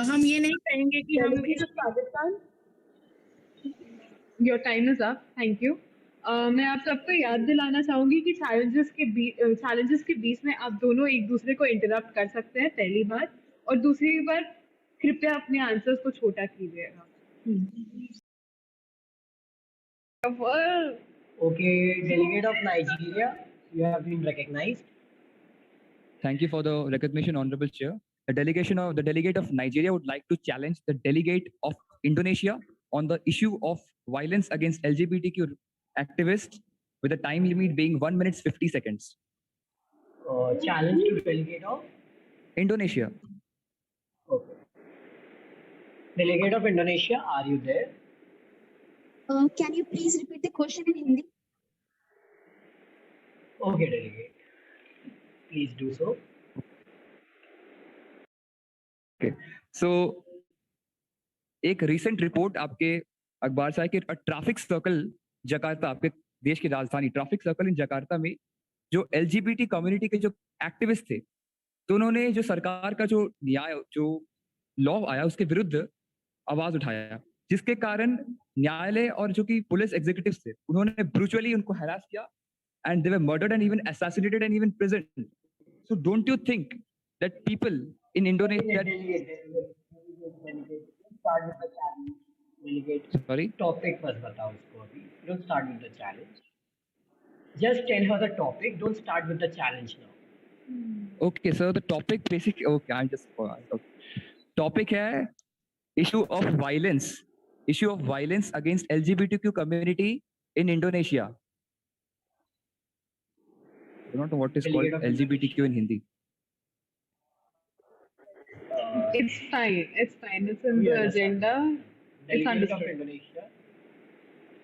हम ये नहीं कहेंगे कि हम Pakistan. Your time is up, thank you. मैं आप सबको याद दिलाना चाहूंगी कि चैलेंजेस के बीच में आप दोनों एक दूसरे को इंटरप्ट कर सकते हैं, पहली बात, और दूसरी बात, कृपया अपने आंसर्स को छोटा कीजिएगा। Okay, delegate of Nigeria, you have been recognized. Thank you for the recognition, Honorable Chair. The delegate of Nigeria would like to challenge the delegate of Indonesia on the issue of violence against LGBTQ activists, with the time limit being 1 minute 50 seconds. Challenge to delegate of Indonesia. Okay. Delegate of Indonesia, are you there? Can you please repeat the question in Hindi? Okay, delegate. Please do so. Okay. So, एक recent report आपके अखबार से है कि traffic circle Jakarta, आपके देश की राजधानी, ट्रैफिक सर्कल इन जकार्ता में जो LGBT कम्युनिटी के जो एक्टिविस्ट थे, तो उन्होंने जो सरकार का जो लॉ आया उसके विरुद्ध आवाज उठाया, जिसके कारण न्यायालय और जो कि पुलिस एग्जीक्यूटिव्स थे, उन्होंने ब्रूचुअली उनको हैरास किया, and they were murdered and even assassinated and even imprisoned. So don't you think that people in Indonesia... Start with the challenge. Delegate. Sorry? Topic first batao usko abhi. Don't start with the challenge. Just tell her the topic. Don't start with the challenge now. Okay, so the topic basically... Okay, I'm just... Okay. Topic hai issue of violence against LGBTQ community in Indonesia. I don't know what is called LGBTQ in Hindi. It's fine. It's in the agenda. It's understood. Indonesia.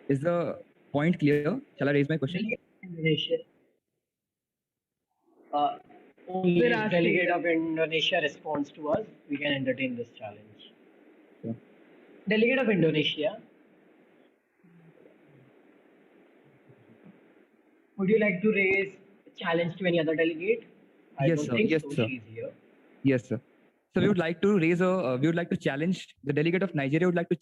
Is the point clear? Shall I raise my question? Indonesia. Only delegate of Indonesia responds to us, we can entertain this challenge. Yeah. Delegate of Indonesia, would you like to raise a challenge to any other delegate? Yes, sir. Yes, sir. She's here. Yes, sir. So we would like to challenge, the delegate of Nigeria would like to challenge